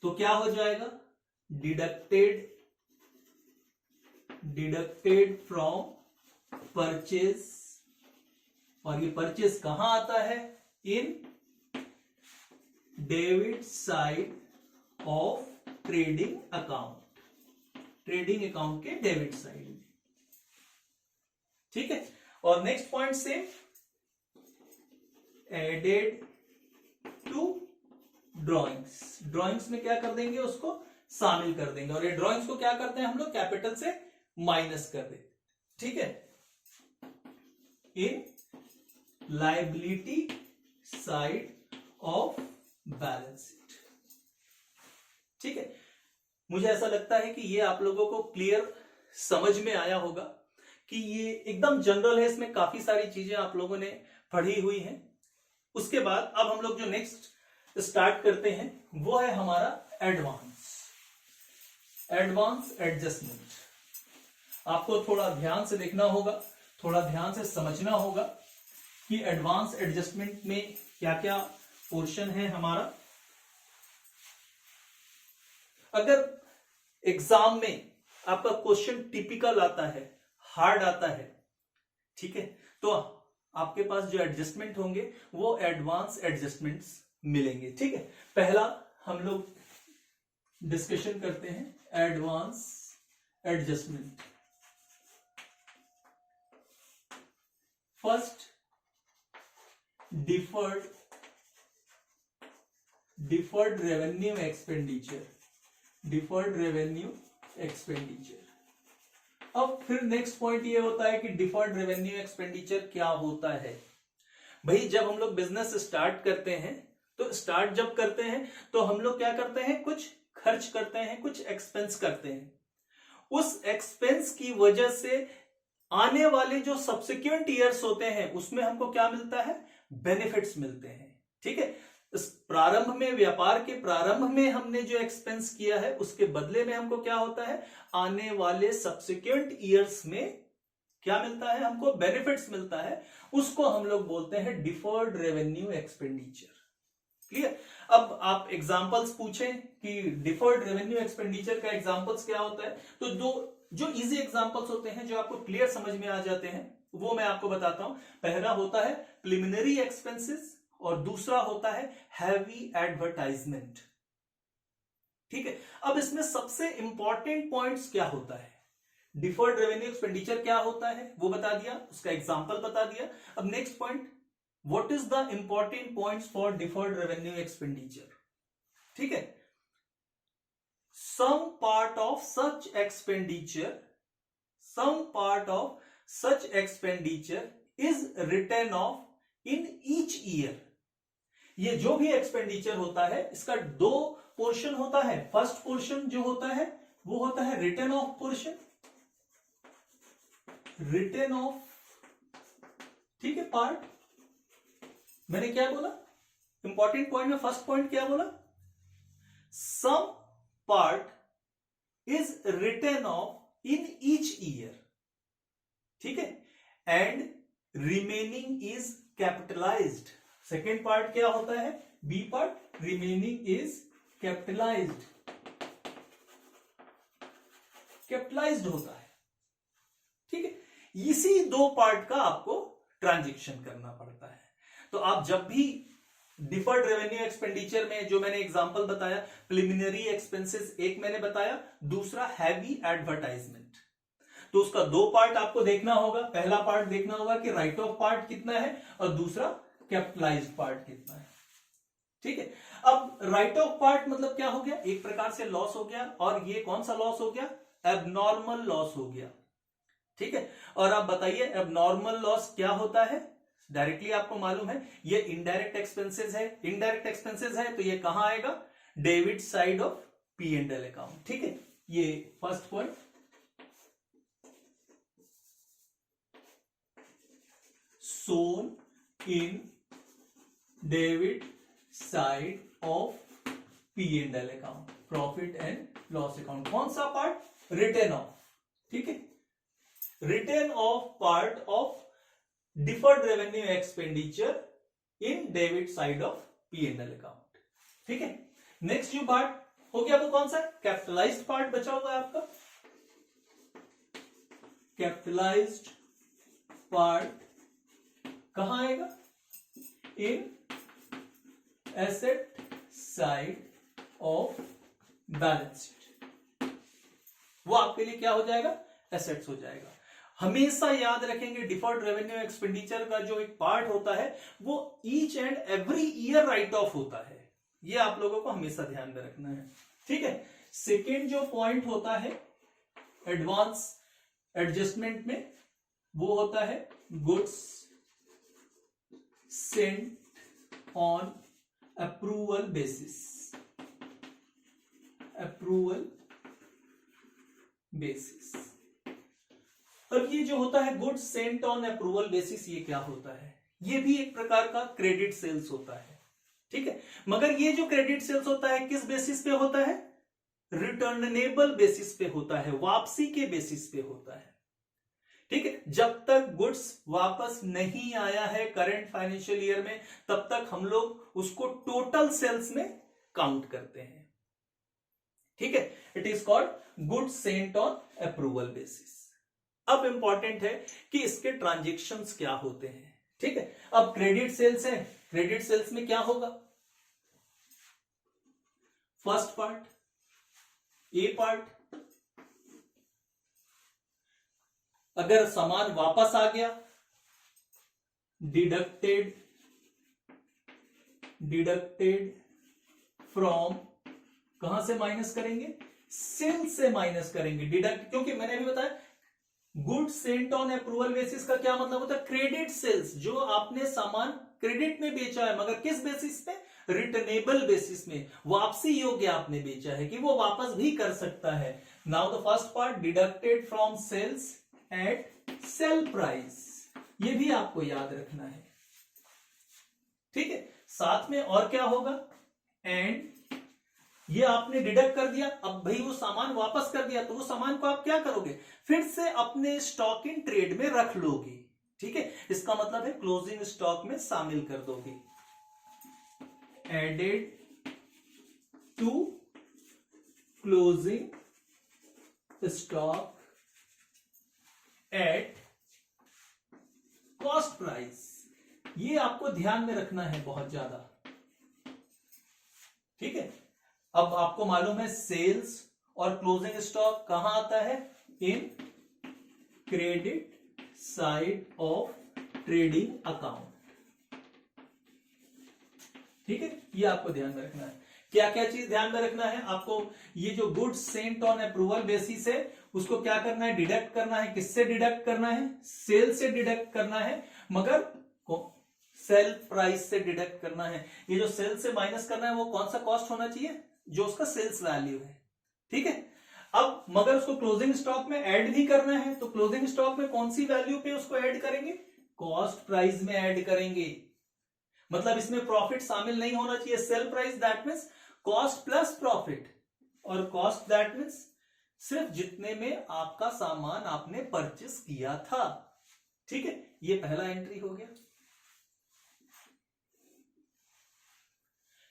तो क्या हो जाएगा? Deducted from purchase. और ये परचेज कहां आता है? In debit side of trading account. Trading account के डेबिट साइड में, ठीक है। और नेक्स्ट पॉइंट से एडेड टू ड्राइंग्स में क्या कर देंगे, उसको शामिल कर देंगे, और ये ड्राइंग्स को क्या करते हैं हम लोग, कैपिटल से माइनस कर देते, ठीक है। In liability side of balance sheet, ठीक है। मुझे ऐसा लगता है कि ये आप लोगों को क्लियर समझ में आया होगा कि ये एकदम जनरल है, इसमें काफी सारी चीजें आप लोगों ने पढ़ी हुई हैं। उसके बाद अब हम लोग जो नेक्स्ट स्टार्ट करते हैं वो है हमारा एडवांस एडजस्टमेंट। आपको थोड़ा ध्यान से देखना होगा, थोड़ा ध्यान से समझना होगा कि एडवांस एडजस्टमेंट में क्या क्या पोर्शन है हमारा। अगर एग्जाम में आपका क्वेश्चन टिपिकल आता है, हार्ड आता है, ठीक है, तो आपके पास जो एडजस्टमेंट होंगे वो एडवांस एडजस्टमेंट्स मिलेंगे, ठीक है। पहला हम लोग डिस्कशन करते हैं advance adjustment. First, deferred revenue expenditure, अब फिर नेक्स्ट पॉइंट ये होता है कि डिफर्ड रेवेन्यू एक्सपेंडिचर क्या होता है। भाई जब हम लोग बिजनेस स्टार्ट करते हैं तो स्टार्ट जब करते हैं तो हम लोग क्या करते हैं, कुछ खर्च करते हैं, कुछ एक्सपेंस करते हैं। उस एक्सपेंस की वजह से आने वाले जो सब्सिक्वेंट ईयर्स होते हैं उसमें हमको क्या मिलता है, बेनिफिट्स मिलते हैं, ठीक है। इस प्रारंभ में, व्यापार के प्रारंभ में हमने जो एक्सपेंस किया है उसके बदले में हमको क्या होता है, आने वाले सब्सिक्वेंट ईयर्स में क्या मिलता है, हमको बेनिफिट्स मिलता है। उसको हम लोग बोलते हैं डिफर्ड रेवेन्यू एक्सपेंडिचर। क्लियर। अब आप एग्जांपल्स पूछें कि डिफर्ड रेवेन्यू एक्सपेंडिचर का एग्जांपल्स क्या होता है, तो जो इजी एग्जांपल्स होते हैं, जो आपको क्लियर समझ में आ जाते हैं, वो मैं आपको बताता हूं। पहला होता है प्रिलिमिनरी एक्सपेंसेस और दूसरा होता है हैवी एडवर्टाइजमेंट, ठीक है। अब इसमें सबसे इंपॉर्टेंट पॉइंट्स क्या होता है, डिफर्ड रेवेन्यू एक्सपेंडिचर क्या होता है वो बता दिया, उसका एग्जांपल बता दिया। अब next point, what is the important points for deferred revenue expenditure, ठीक है। some part of such expenditure is written off in each year। ये जो भी एक्सपेंडिचर होता है इसका दो पोर्शन होता है। फर्स्ट पोर्शन जो होता है वो होता है written off portion, written off, ठीक है, पार्ट। मैंने क्या बोला, इंपॉर्टेंट पॉइंट में फर्स्ट पॉइंट क्या बोला, some part is written off in each year, ठीक है, and remaining is capitalized. Second part क्या होता है, B part, remaining is capitalized होता है, ठीक है। इसी दो पार्ट का आपको ट्रांजैक्शन करना पड़ता है। तो आप जब भी डिफर्ड रेवेन्यू एक्सपेंडिचर में जो मैंने एग्जांपल बताया, प्रिलिमिनरी एक्सपेंसेस एक मैंने बताया, दूसरा हैवी एडवर्टाइजमेंट, तो उसका दो पार्ट आपको देखना होगा। पहला पार्ट देखना होगा कि राइट ऑफ पार्ट कितना है और दूसरा कैपिटलाइज्ड पार्ट कितना है, ठीक है। अब राइट ऑफ पार्ट मतलब क्या हो गया, एक प्रकार से लॉस हो गया, और ये कौन सा लॉस हो गया, एबनॉर्मल लॉस हो गया, ठीक है। और आप बताइए एबनॉर्मल लॉस क्या होता है, डायरेक्टली आपको मालूम है ये इनडायरेक्ट एक्सपेंसेस है। इनडायरेक्ट एक्सपेंसेस है तो ये कहां आएगा, debit side of P and L account, ठीक है। ये first point. Shown in debit side of P and L account, profit and loss account. कौन सा पार्ट, रिटर्न ऑफ, ठीक है, written off part of deferred revenue expenditure in debit side of P and L account, ठीक है। Next जो part हो गया वो कौन सा, कैपिटलाइज्ड पार्ट बचा हुआ है आपका। कैपिटलाइज्ड पार्ट कहां आएगा, इन asset side of balance sheet, वो आपके लिए क्या हो जाएगा, एसेट्स हो जाएगा। हमेशा याद रखेंगे डिफर्ड रेवेन्यू एक्सपेंडिचर का जो एक पार्ट होता है वो each and every year right of होता है। ये आप लोगों को हमेशा ध्यान में रखना है, ठीक है। सेकेंड जो पॉइंट होता है एडवांस एडजस्टमेंट में, वो होता है goods Saint on approval basis. Approval basis. अब ये जो होता है goods Saint on approval basis, ये क्या होता है? ये भी एक प्रकार का क्रेडिट सेल्स होता है, ठीक है। मगर ये जो क्रेडिट सेल्स होता है किस बेसिस पे होता है? रिटर्नेबल बेसिस पे होता है, वापसी के बेसिस पे होता है, ठीक है। जब तक गुड्स वापस नहीं आया है करंट फाइनेंशियल ईयर में, तब तक हम लोग उसको टोटल सेल्स में काउंट करते हैं, ठीक है। It is called goods Saint on approval basis. अब इंपॉर्टेंट है कि इसके ट्रांजेक्शन्स क्या होते हैं, ठीक है। अब क्रेडिट सेल्स है, क्रेडिट सेल्स में क्या होगा? फर्स्ट पार्ट, ए पार्ट, अगर सामान वापस आ गया, डिडक्टेड फ्रॉम, कहां से माइनस करेंगे? सेल्स से माइनस करेंगे, डिडक्ट, क्योंकि मैंने भी बताया good Saint on approval basis का क्या मतलब होता है? क्रेडिट सेल्स, जो आपने सामान क्रेडिट में बेचा है, मगर किस बेसिस पे? रिटर्नेबल बेसिस में, वापसी योग्य आपने बेचा है कि वो वापस भी कर सकता है। Now the first part, deducted from sales at sale price, ये भी आपको याद रखना है, ठीक है। साथ में और क्या होगा? एंड ये आपने डिडक्ट कर दिया, अब भाई वो सामान वापस कर दिया, तो वो सामान को आप क्या करोगे? फिर से अपने स्टॉक इन ट्रेड में रख लोगे, ठीक है। इसका मतलब है क्लोजिंग स्टॉक में शामिल कर दोगे। Added to closing stock at cost price, ये आपको ध्यान में रखना है बहुत ज्यादा, ठीक है। अब आपको मालूम है सेल्स और क्लोजिंग स्टॉक कहां आता है? इन credit side of trading account, ठीक है। ये आपको ध्यान में रखना है। क्या क्या चीज ध्यान में रखना है आपको? ये जो goods Saint on approval basis है, उसको क्या करना है? डिडक्ट करना है। किससे डिडक्ट करना है? सेल से डिडक्ट करना है, मगर सेल प्राइस से डिडक्ट करना है। ये जो सेल से माइनस करना है, वो कौन सा कॉस्ट होना चाहिए? जो उसका सेल्स वैल्यू है, ठीक है। अब मगर उसको क्लोजिंग स्टॉक में ऐड भी करना है, तो क्लोजिंग स्टॉक में कौन सी वैल्यू पे उसको ऐड करेंगे? कॉस्ट प्राइस में ऐड करेंगे। मतलब इसमें प्रॉफिट शामिल नहीं होना चाहिए। Sale price that means cost plus profit, और कॉस्ट दैट मीन्स सिर्फ जितने में आपका सामान आपने परचेस किया था, ठीक है। ये पहला एंट्री हो गया।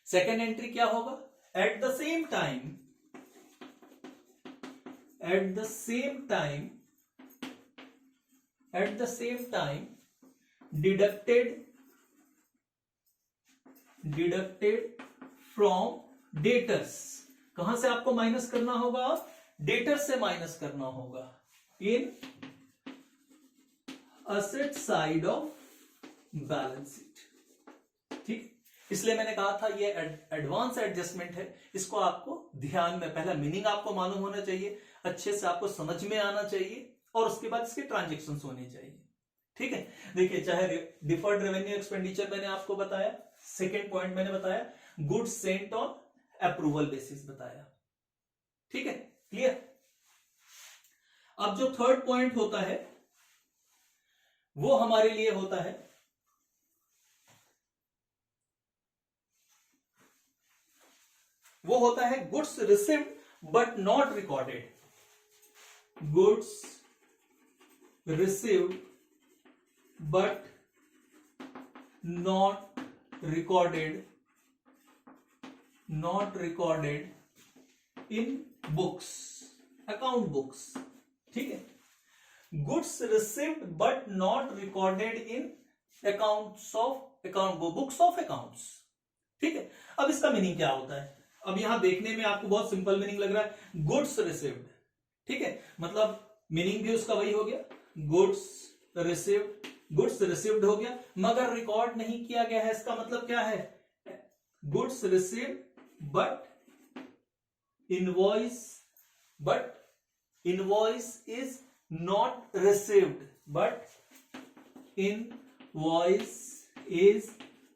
सेकेंड एंट्री क्या होगा? At the same time, deducted from debtors, कहां से आपको माइनस करना होगा? डेटर से माइनस करना होगा। In asset side of balance sheet, ठीक। इसलिए मैंने कहा था ये एडवांस एडजस्टमेंट है, इसको आपको ध्यान में, पहला मीनिंग आपको मालूम होना चाहिए, अच्छे से आपको समझ में आना चाहिए, और उसके बाद इसके ट्रांजेक्शन्स होने चाहिए, ठीक है। देखिए, चाहे डिफर्ड रेवेन्यू एक्सपेंडिचर मैंने आपको बताया, सेकेंड पॉइंट मैंने बताया goods Saint on approval basis बताया, ठीक है, क्लियर। अब जो थर्ड पॉइंट होता है वो हमारे लिए होता है goods received but not recorded. Goods received but not recorded in books, account books, ठीक है। Goods received but not recorded in books of accounts, ठीक है। अब इसका मीनिंग क्या होता है? अब यहां देखने में आपको बहुत सिंपल मीनिंग लग रहा है, गुड्स रिसीव्ड, ठीक है, मतलब मीनिंग भी उसका वही हो गया, गुड्स रिसीव्ड हो गया, मगर रिकॉर्ड नहीं किया गया है। इसका मतलब क्या है? Goods received but invoice is not received, but invoice is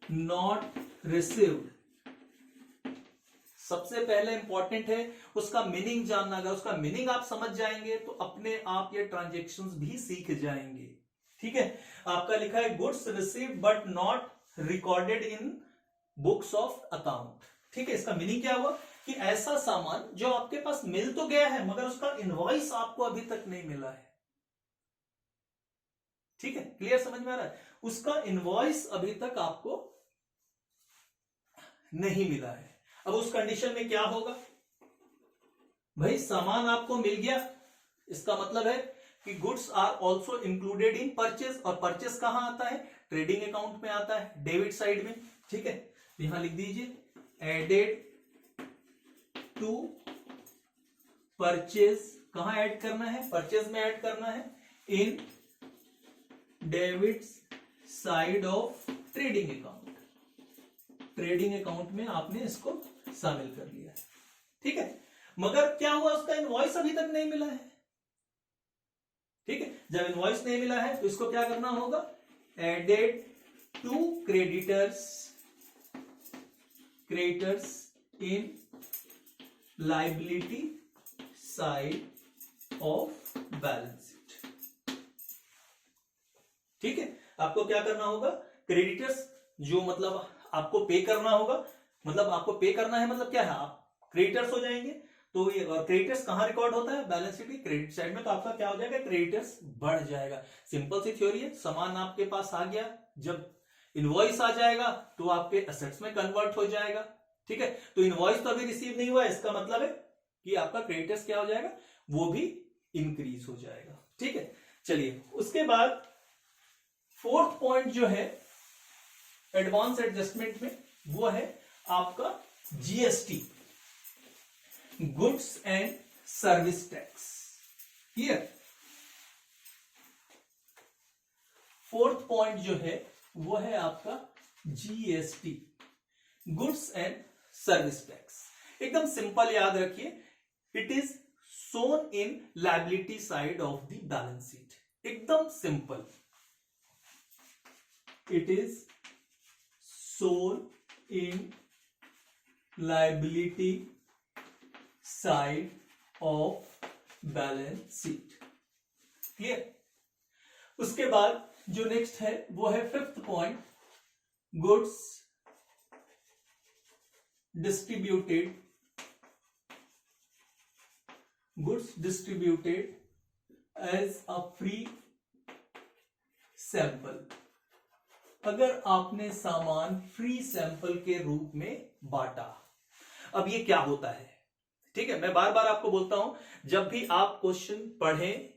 not received। सबसे पहले इंपॉर्टेंट है उसका मीनिंग जानना। अगर उसका मीनिंग आप समझ जाएंगे तो अपने आप ये ट्रांजैक्शंस भी सीख जाएंगे। ठीक है, आपका लिखा है goods receive but not recorded in books of account. ठीक है, इसका मीनिंग क्या हुआ कि ऐसा सामान जो आपके पास मिल तो गया है मगर उसका इनवॉइस आपको अभी तक नहीं मिला है। ठीक है, क्लियर समझ में आ रहा है? उसका इनवॉइस अभी तक आपको नहीं मिला है। अब उस कंडीशन में क्या होगा भाई, सामान आपको मिल गया, इसका मतलब है कि goods are also included in purchase, और परचेज कहां आता है? ट्रेडिंग अकाउंट में आता है, डेबिट साइड में। ठीक है, तो यहां लिख दीजिए एडेड टू परचेज। कहां ऐड करना है? परचेज में ऐड करना है, in debit side of trading account. Trading account में आपने इसको शामिल कर लिया। ठीक है, मगर क्या हुआ, उसका इनवॉइस अभी तक नहीं मिला है। ठीक है, जब इनवॉइस नहीं मिला है तो इसको क्या करना होगा? Added to creditors in liability side of balance sheet. ठीक है, आपको क्या करना होगा? क्रेडिटर्स जो मतलब आपको पे करना होगा, मतलब आपको पे करना है मतलब क्या है, आप क्रेडिटर्स हो जाएंगे। तो ये क्रेडिटर्स कहां रिकॉर्ड होता है? बैलेंस शीट की क्रेडिट साइड में। तो आपका क्या हो जाएगा? क्रेडिटर्स बढ़ जाएगा। सिंपल सी थ्योरी है, सामान आपके पास आ गया, जब इनवॉइस आ जाएगा तो आपके एसेट्स में कन्वर्ट हो जाएगा। ठीक है, तो इनवॉइस तो अभी रिसीव नहीं हुआ, इसका मतलब है कि आपका क्रेडिटर्स क्या हो जाएगा? वो भी इंक्रीज हो जाएगा। ठीक है, चलिए उसके बाद फोर्थ पॉइंट जो है एडवांस एडजस्टमेंट में, वो है आपका GST, goods and service tax. Clear? Fourth point जो है वो है आपका GST, goods and service tax. एकदम सिंपल याद रखिए, it is shown in liability side of the balance sheet. एकदम simple, it is shown in liability side of balance sheet। Clear? उसके बाद जो नेक्स्ट है वो है fifth point, goods distributed as a free sample. अगर आपने सामान फ्री सैंपल के रूप में बांटा। अब ये क्या होता है? ठीक है, मैं बार बार आपको बोलता हूं, जब भी आप क्वेश्चन पढ़ें,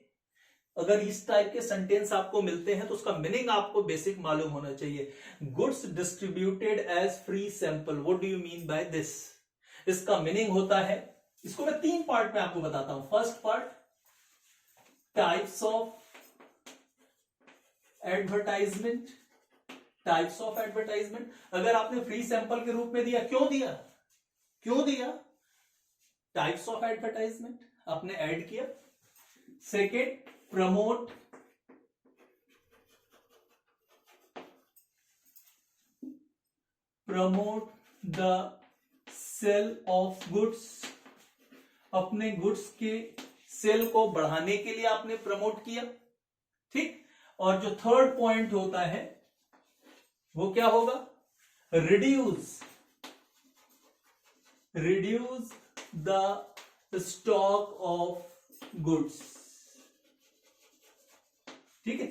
अगर इस टाइप के सेंटेंस आपको मिलते हैं तो उसका मीनिंग आपको बेसिक मालूम होना चाहिए। Goods distributed as free sample, what do you mean by this? इसका मीनिंग होता है, इसको मैं 3 पार्ट में आपको बताता हूं। First part, types of advertisement. Types of advertisement, अगर आपने फ्री सैंपल के रूप में दिया, क्यों दिया? टाइप्स ऑफ एडवर्टाइजमेंट आपने ऐड किया। Second, promote the sale of goods, अपने गुड्स के सेल को बढ़ाने के लिए आपने प्रमोट किया। ठीक, और जो थर्ड पॉइंट होता है वो क्या होगा? Reduce the stock of goods. ठीक है,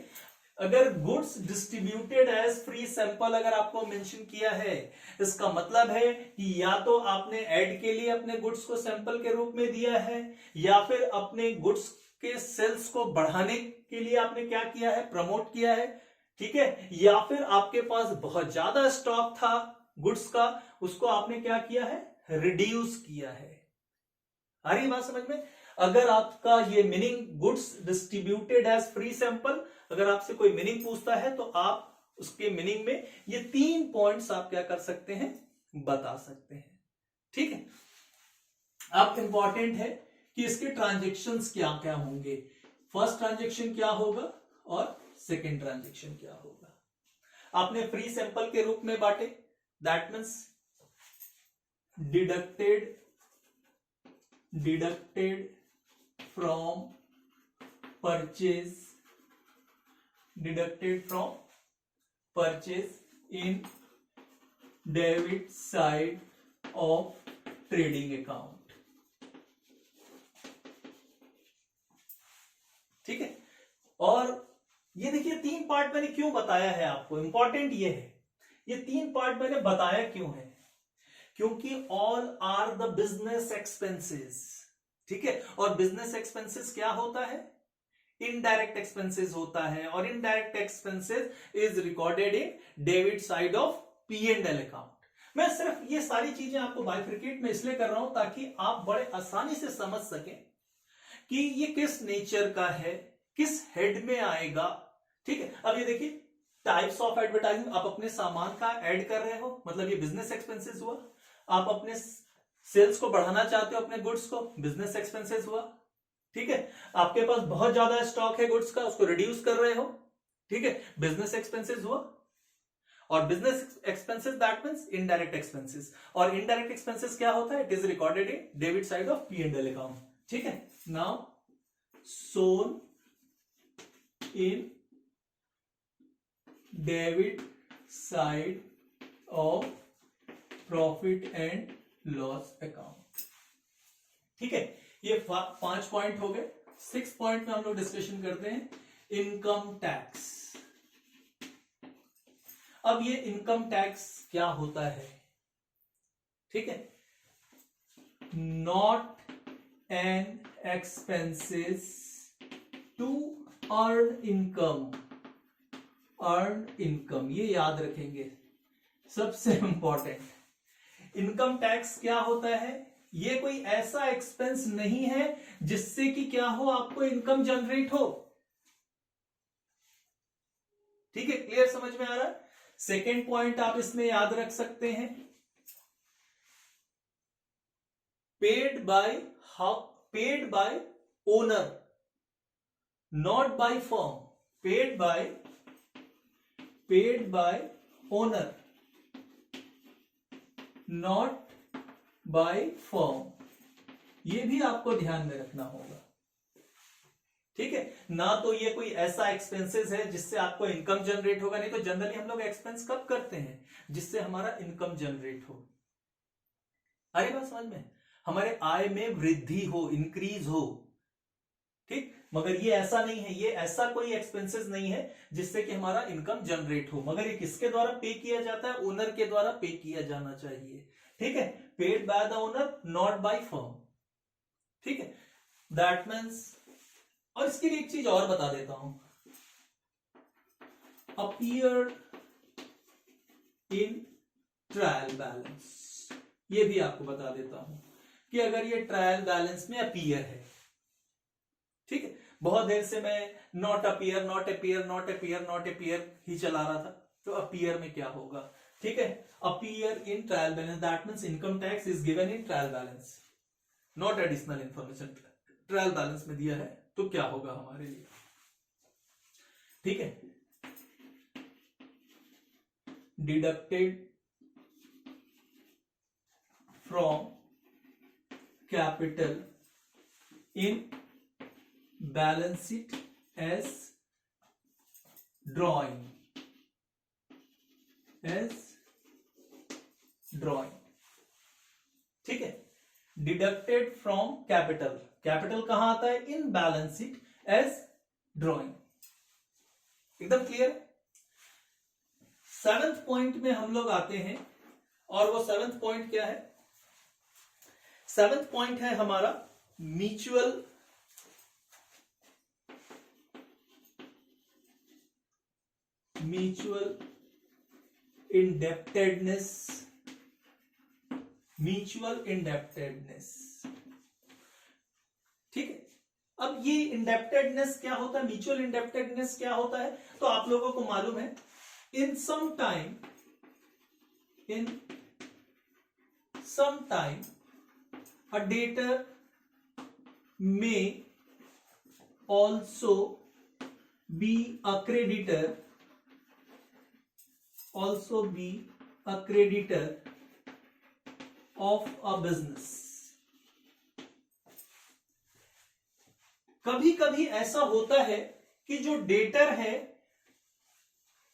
अगर goods distributed as free sample अगर आपको मेंशन किया है, इसका मतलब है कि या तो आपने ऐड के लिए अपने गुड्स को सैंपल के रूप में दिया है, या फिर अपने गुड्स के सेल्स को बढ़ाने के लिए आपने क्या किया है? प्रमोट किया है। ठीक है, या फिर आपके पास बहुत ज्यादा स्टॉक था गुड्स का, उसको आपने क्या किया है? रिड्यूस किया है। आ रही बात समझ में? अगर आपका ये meaning goods distributed as free sample, अगर आपसे कोई मीनिंग पूछता है तो आप उसके मीनिंग में ये 3 पॉइंट्स आप क्या कर सकते हैं? बता सकते हैं। ठीक है। अब इंपॉर्टेंट है कि इसके ट्रांजेक्शन्स क्या क्या होंगे, फर्स्ट ट्रांजेक्शन क्या होगा और सेकेंड ट्रांजेक्शन क्या होगा। आपने फ्री सैंपल के रूप में बांटे, that means deducted from purchase in debit side of trading account. ठीक है। और ये देखिए 3 पार्ट मैंने क्यों बताया है आपको, इंपॉर्टेंट ये है, ये 3 पार्ट मैंने बताया क्यों है, क्योंकि all are the business expenses. ठीक है। और बिजनेस एक्सपेंसेस क्या होता है, इनडायरेक्ट एक्सपेंसेस होता है, और indirect expenses is recorded in debit side of P&L account. मैं सिर्फ ये सारी चीजें आपको बाइफरकेट में इसलिए कर रहा हूं ताकि आप बड़े आसानी से समझ सकें कि ये किस नेचर का है, किस हेड में आएगा। ठीक है। अब ये देखिए टाइप्स ऑफ एडवर्टाइजिंग, आप अपने सामान का ऐड कर रहे हो, मतलब ये बिजनेस एक्सपेंसेस हुआ। आप अपने सेल्स को बढ़ाना चाहते हो, अपने गुड्स को, बिजनेस एक्सपेंसेस हुआ। ठीक है। आपके पास बहुत ज्यादा स्टॉक है गुड्स का, उसको रिड्यूस कर रहे हो, ठीक है, बिजनेस एक्सपेंसेस हुआ। और business expenses that means indirect expenses, और इनडायरेक्ट एक्सपेंसेस क्या होता है, it is recorded in debit side of P&L account. ठीक है। Now shown in debit side of profit and loss account. ठीक है। ये 5 पॉइंट हो गए। 6 पॉइंट में हम लोग डिस्कशन करते हैं इनकम टैक्स। अब ये इनकम टैक्स क्या होता है, ठीक है, not an expenses to earn income, ये याद रखेंगे, सबसे इंपॉर्टेंट। इनकम टैक्स क्या होता है, ये कोई ऐसा एक्सपेंस नहीं है जिससे कि क्या हो, आपको इनकम जनरेट हो। ठीक है, क्लियर, समझ में आ रहा है। सेकेंड पॉइंट आप इसमें याद रख सकते हैं, paid by owner not by firm, paid by owner not by firm, ये भी आपको ध्यान में रखना होगा। ठीक है ना, तो ये कोई ऐसा एक्सपेंसेस है जिससे आपको इनकम जनरेट होगा, नहीं तो जनरली हम लोग एक्सपेंस कब करते हैं, जिससे हमारा इनकम जनरेट हो। अरे बात समझ में, हमारे आय में वृद्धि हो, इंक्रीज हो। ठीक, मगर ये ऐसा नहीं है, ये ऐसा कोई एक्सपेंसेस नहीं है जिससे कि हमारा इनकम जनरेट हो, मगर ये किसके द्वारा पे किया जाता है, ओनर के द्वारा पे किया जाना चाहिए। ठीक है, paid by the owner not by firm. ठीक है, दैट मीन्स, और इसके लिए एक चीज और बता देता हूं, अपीयर इन ट्रायल बैलेंस, ये भी आपको बता देता हूं कि अगर ये ट्रायल बैलेंस में अपीयर है, ठीक है, बहुत देर से मैं not appear not appear not appear not appear ही चला रहा था, तो अपीयर में क्या होगा, ठीक है, appear in trial balance, that means income tax is given in trial balance, not additional information, trial balance में दिया है, तो क्या होगा हमारे लिए। ठीक है, deducted from capital in balance sheet as drawing, ठीक है, डिडक्टेड फ्रॉम कैपिटल, कैपिटल कहां आता है, in balance sheet as drawing. एकदम क्लियर। 7th पॉइंट में हम लोग आते हैं, और वो 7th पॉइंट क्या है, 7th पॉइंट है हमारा म्यूचुअल इंडेप्टेडनेस, ठीक है। अब ये इंडेप्टेडनेस क्या होता है, म्यूचुअल इंडेप्टेडनेस क्या होता है, तो आप लोगों को मालूम है, इन sometime a debtor may also be a creditor, of a business. कभी कभी ऐसा होता है कि जो डेटर है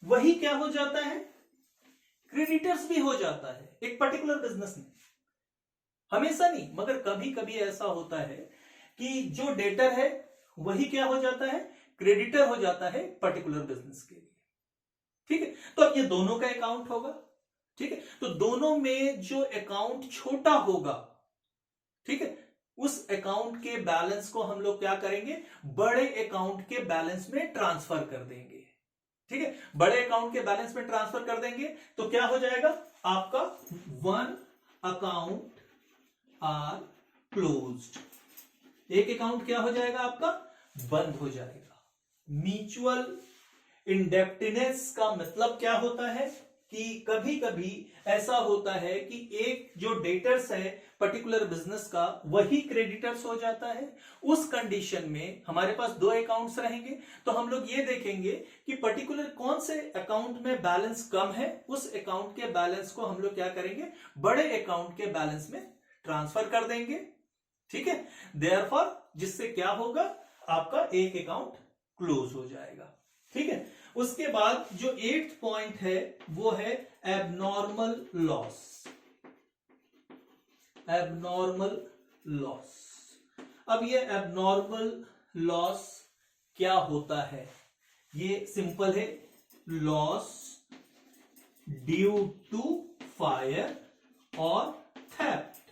वही क्या हो जाता है, क्रेडिटर्स भी हो जाता है एक पर्टिकुलर बिजनेस में। हमेशा नहीं, मगर कभी कभी ऐसा होता है कि जो डेटर है वही क्या हो जाता है, क्रेडिटर हो जाता है पर्टिकुलर बिजनेस के लिए। ठीक है, तो अब ये दोनों का अकाउंट होगा। ठीक है, तो दोनों में जो अकाउंट छोटा होगा, ठीक है, उस अकाउंट के बैलेंस को हम लोग क्या करेंगे, बड़े अकाउंट के बैलेंस में ट्रांसफर कर देंगे। ठीक है, बड़े अकाउंट के बैलेंस में ट्रांसफर कर देंगे तो क्या हो जाएगा आपका, वन अकाउंट आर क्लोज्ड। एक अकाउंट क्या हो जाएगा आपका, बंद हो जाएगा। म्यूचुअल इंडेप्टनेस का मतलब क्या होता है कि कभी कभी ऐसा होता है कि एक जो डेटर्स है पर्टिकुलर बिजनेस का वही क्रेडिटर्स हो जाता है। उस कंडीशन में हमारे पास दो अकाउंट्स रहेंगे, तो हम लोग ये देखेंगे कि पर्टिकुलर कौन से अकाउंट में बैलेंस कम है, उस अकाउंट के बैलेंस को हम लोग क्या करेंगे, बड़े अकाउंट के बैलेंस में ट्रांसफर कर देंगे। ठीक है, देयरफॉर जिससे क्या होगा, आपका एक अकाउंट क्लोज हो जाएगा। ठीक है, उसके बाद जो 8th पॉइंट है वो है एबनॉर्मल लॉस। एबनॉर्मल लॉस, अब ये एबनॉर्मल लॉस क्या होता है, ये सिंपल है, लॉस ड्यू टू फायर और थेफ्ट।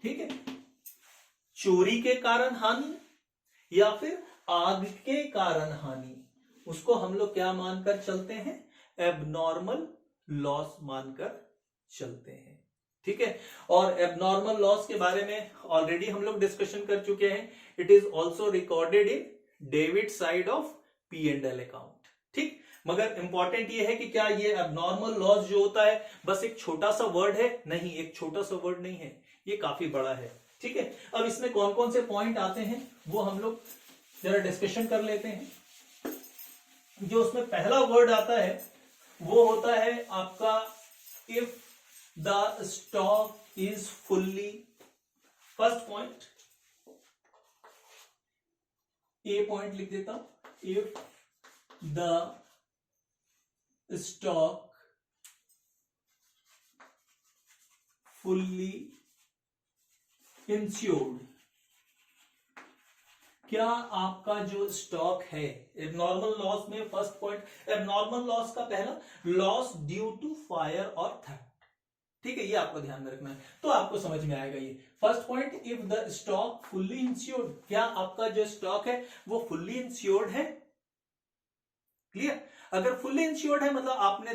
ठीक है, चोरी के कारण हानि या फिर आग के कारण हानि, उसको हम लोग क्या मानकर चलते हैं, एबनॉर्मल लॉस मानकर चलते हैं। ठीक है, और एबनॉर्मल लॉस के बारे में ऑलरेडी हम लोग डिस्कशन कर चुके हैं। It is also recorded in debit side of P&L account. ठीक, मगर इंपॉर्टेंट ये है कि क्या ये एबनॉर्मल लॉस जो होता है बस एक छोटा सा वर्ड है, नहीं, एक छोटा सा वर्ड नहीं है, ये काफी बड़ा है। ठीक है, अब इसमें कौन कौन से पॉइंट आते हैं वो हम लोग जरा डिस्कशन कर लेते हैं। जो उसमें पहला वर्ड आता है वो होता है आपका if the stock is fully, first point, A point लिख देता हूं, if the stock fully insured, क्या आपका जो स्टॉक है, एबनॉर्मल लॉस में फर्स्ट पॉइंट, एबनॉर्मल लॉस का पहला, लॉस ड्यू टू फायर और थेफ्ट। ठीक है, ये आपको ध्यान में रखना है, तो आपको समझ में आएगा ये first point, if the stock fully insured, क्या आपका जो स्टॉक है वो फुल्ली इंश्योर्ड है। क्लियर, अगर फुल्ली इंश्योर्ड है मतलब आपने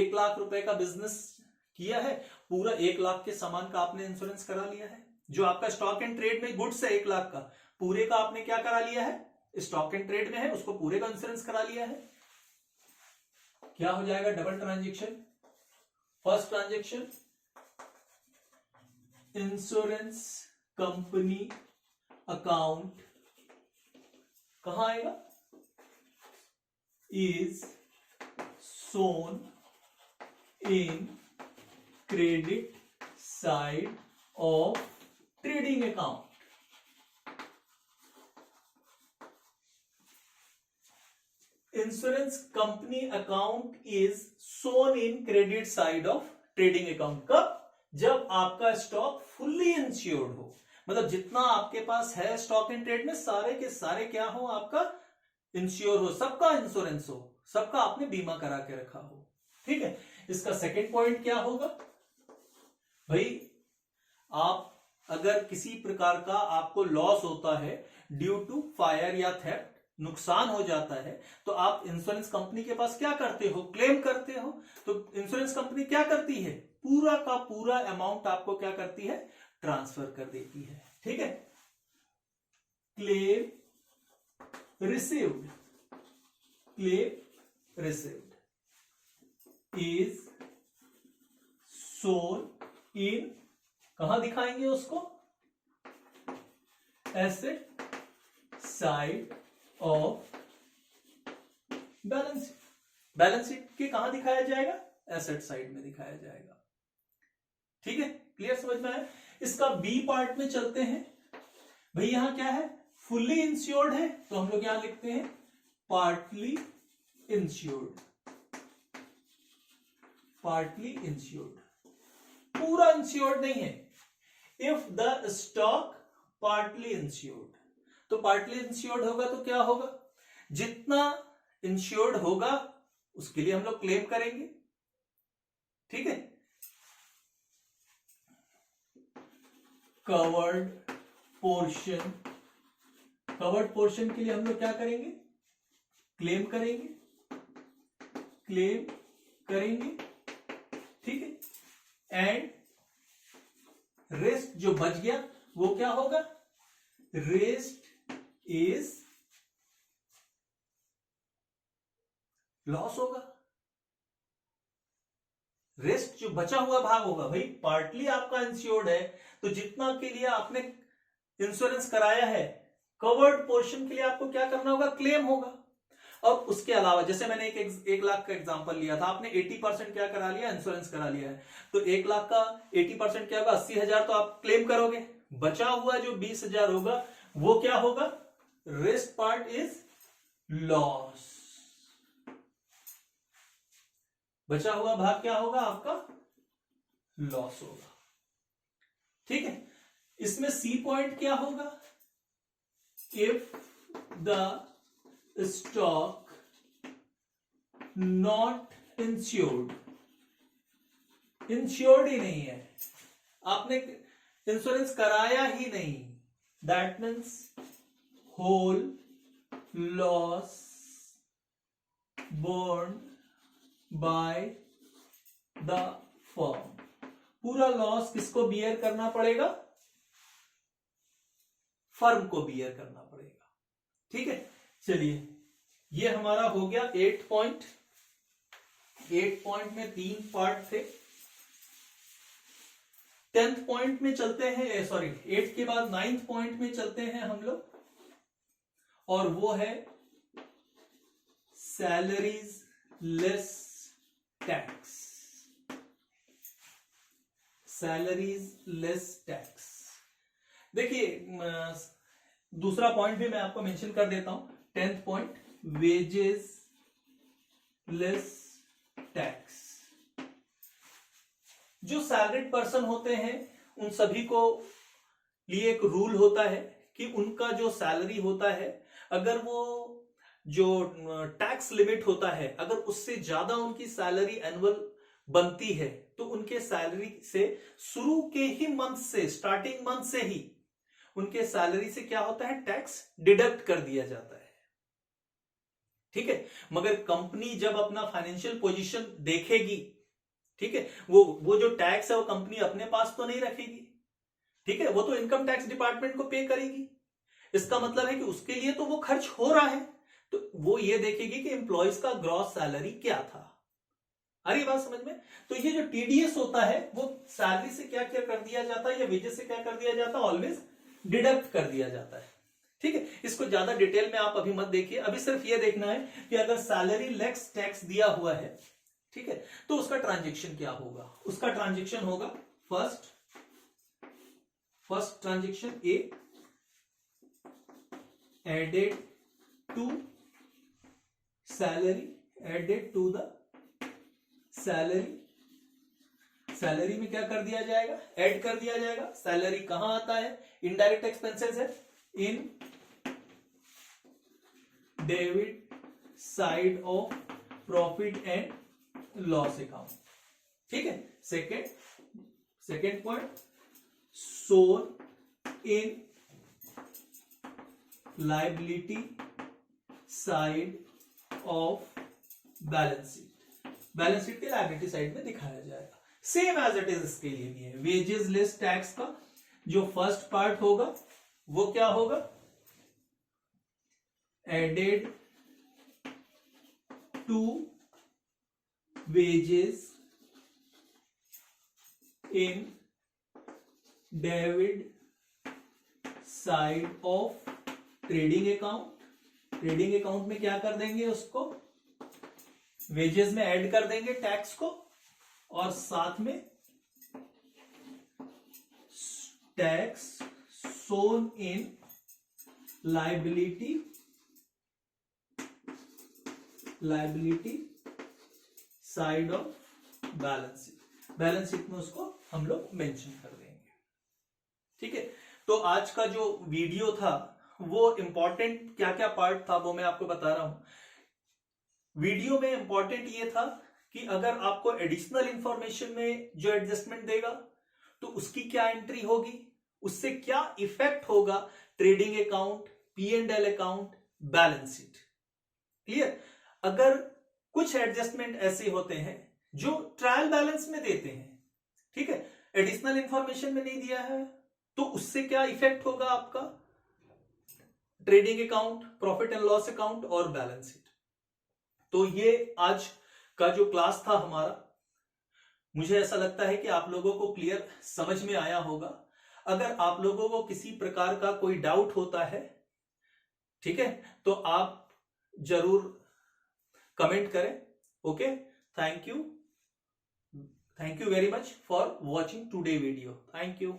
1 लाख रुपए का बिजनेस किया है, पूरा 1 लाख के सामान का आपने इंश्योरेंस करा लिया है। जो आपका स्टॉक एंड ट्रेड में गुड्स है 1 लाख का, पूरे का आपने क्या करा लिया है, स्टॉक एंड ट्रेड में है उसको पूरे का इंश्योरेंस करा लिया है। क्या हो जाएगा, double transaction. First transaction, insurance company account कहां आएगा, is shown in credit side of trading account. Insurance company account is shown in credit side of trading account. कब, जब आपका स्टॉक फुल्ली इंश्योर्ड हो, मतलब जितना आपके पास है स्टॉक एंड ट्रेड में सारे के सारे क्या हो, आपका इंश्योर हो, सबका इंश्योरेंस हो, सबका आपने बीमा करा के रखा हो। ठीक है, इसका सेकंड पॉइंट क्या होगा भाई, आप अगर किसी प्रकार का आपको लॉस होता है ड्यू टू फायर या थेफ्ट, नुकसान हो जाता है, तो आप इंश्योरेंस कंपनी के पास क्या करते हो, क्लेम करते हो। तो इंश्योरेंस कंपनी क्या करती है, पूरा का पूरा अमाउंट आपको क्या करती है, ट्रांसफर कर देती है। ठीक है, claim received, claim received is shown in कहां दिखाएंगे उसको? Asset side of balance sheet. Balance sheet के कहां दिखाया जाएगा? एसेट साइड में दिखाया जाएगा। ठीक है, क्लियर, समझ में आया? इसका बी पार्ट में चलते हैं। भाई यहां क्या है? फुल्ली इंश्योर्ड है, तो हम लोग यहां लिखते हैं पार्टली इंश्योर्ड। पार्टली इंश्योर्ड, पूरा इंश्योर्ड नहीं है। If the stock partly insured, तो पार्टली इंश्योर्ड होगा तो क्या होगा? जितना इंश्योर्ड होगा उसके लिए हम लोग क्लेम करेंगे। ठीक है, कवर्ड पोर्शन, कवर्ड पोर्शन के लिए हम लोग क्या करेंगे? क्लेम करेंगे, क्लेम करेंगे। ठीक है, एंड रेस्ट जो बच गया वो क्या होगा? रेस्ट इज लॉस होगा। रेस्ट जो बचा हुआ भाग होगा, भाई पार्टली आपका इंश्योर्ड है तो जितना के लिए आपने इंश्योरेंस कराया है, कवर्ड पोर्शन के लिए आपको क्या करना होगा? क्लेम होगा। और उसके अलावा जैसे मैंने एक लाख का एग्जांपल लिया था, आपने 80% क्या करा लिया? इंश्योरेंस करा लिया है, तो 1 लाख का 80% क्या होगा? 80,000 तो आप क्लेम करोगे। बचा हुआ जो 20,000 होगा वो क्या होगा? Rest part is loss. बचा हुआ भाग क्या होगा आपका? लॉस होगा। ठीक है, इसमें सी पॉइंट क्या होगा? If the stock not insured, insured ही नहीं है, आपने इंश्योरेंस कराया ही नहीं, that means whole loss borne by the firm. पूरा लॉस किसको बियर करना पड़ेगा? फर्म को बियर करना पड़ेगा। ठीक है, चलिए ये हमारा हो गया 8 पॉइंट। 8 पॉइंट में 3 पार्ट थे। 10th पॉइंट में चलते हैं, सॉरी 8 के बाद 9th पॉइंट में चलते हैं हम लोग, और वो है salaries less tax. Salaries less tax, देखिए दूसरा पॉइंट भी मैं आपको मेंशन कर देता हूं। 10th point, wages less tax. जो सैलरीड पर्सन होते हैं उन सभी को लिए एक रूल होता है कि उनका जो सैलरी होता है, अगर वो जो टैक्स लिमिट होता है, अगर उससे ज्यादा उनकी सैलरी एनुअल बनती है तो उनके सैलरी से शुरू के ही मंथ से, स्टार्टिंग मंथ से ही उनके सैलरी से क्या होता है? टैक्स डिडक्ट कर दिया जाता है। ठीक है, मगर कंपनी जब अपना फाइनेंशियल पोजीशन देखेगी, ठीक है, वो जो टैक्स है वो कंपनी अपने पास तो नहीं रखेगी। ठीक है, वो तो इनकम टैक्स डिपार्टमेंट को पे करेगी। इसका मतलब है कि उसके लिए तो वो खर्च हो रहा है, तो वो ये देखेगी कि एम्प्लॉयज का ग्रॉस सैलरी क्या था। आ रही बात समझ में? तो ये जो टीडीएस होता है वो सैलरी से क्या क्या कर दिया जाता है या वेजेस से क्या कर दिया जाता है? ऑलवेज डिडक्ट कर दिया जाता है। ठीक है, इसको ज्यादा डिटेल में आप अभी मत देखिए, अभी सिर्फ ये देखना है कि अगर सैलरी लेस टैक्स दिया हुआ है, ठीक है, तो उसका ट्रांजेक्शन क्या होगा? उसका ट्रांजेक्शन होगा first transaction A, added to salary, added to the salary. Salary में क्या कर दिया जाएगा? ऐड कर दिया जाएगा। सैलरी कहां आता है? इनडायरेक्ट एक्सपेंसेस है, in debit side of profit and loss account. ठीक है, second point, shown in liability side of balance sheet. Balance sheet के लायबिलिटी साइड में दिखाया जाएगा। सेम एज इट इज इसके लिए भी है। वेजेस लेस टैक्स का जो फर्स्ट पार्ट होगा वो क्या होगा? Added to wages in debit side of trading account. Trading account में क्या कर देंगे, उसको वेजेस में ऐड कर देंगे टैक्स को, और साथ में tax shown in liability side of balance sheet. Balance sheet में उसको हम लोग मेंशन कर देंगे। ठीक है, तो आज का जो वीडियो था वो इंपॉर्टेंट क्या क्या पार्ट था वो मैं आपको बता रहा हूं। वीडियो में इंपॉर्टेंट ये था कि अगर आपको एडिशनल इंफॉर्मेशन में जो एडजस्टमेंट देगा तो उसकी क्या एंट्री होगी, उससे क्या इफेक्ट होगा trading account, P&L account, balance sheet. Clear. अगर कुछ एडजस्टमेंट ऐसे होते हैं जो ट्रायल बैलेंस में देते हैं, ठीक है, एडिशनल इंफॉर्मेशन में नहीं दिया है, तो उससे क्या इफेक्ट होगा आपका trading account, profit and loss account और बैलेंस शीट। तो ये आज का जो क्लास था हमारा, मुझे ऐसा लगता है कि आप लोगों को क्लियर समझ में आया होगा। अगर आप लोगों को किसी प्रकार का कोई डाउट होता है, ठीक है, तो आप जरूर कमेंट करें। Okay, thank you very much for watching today video. Thank you.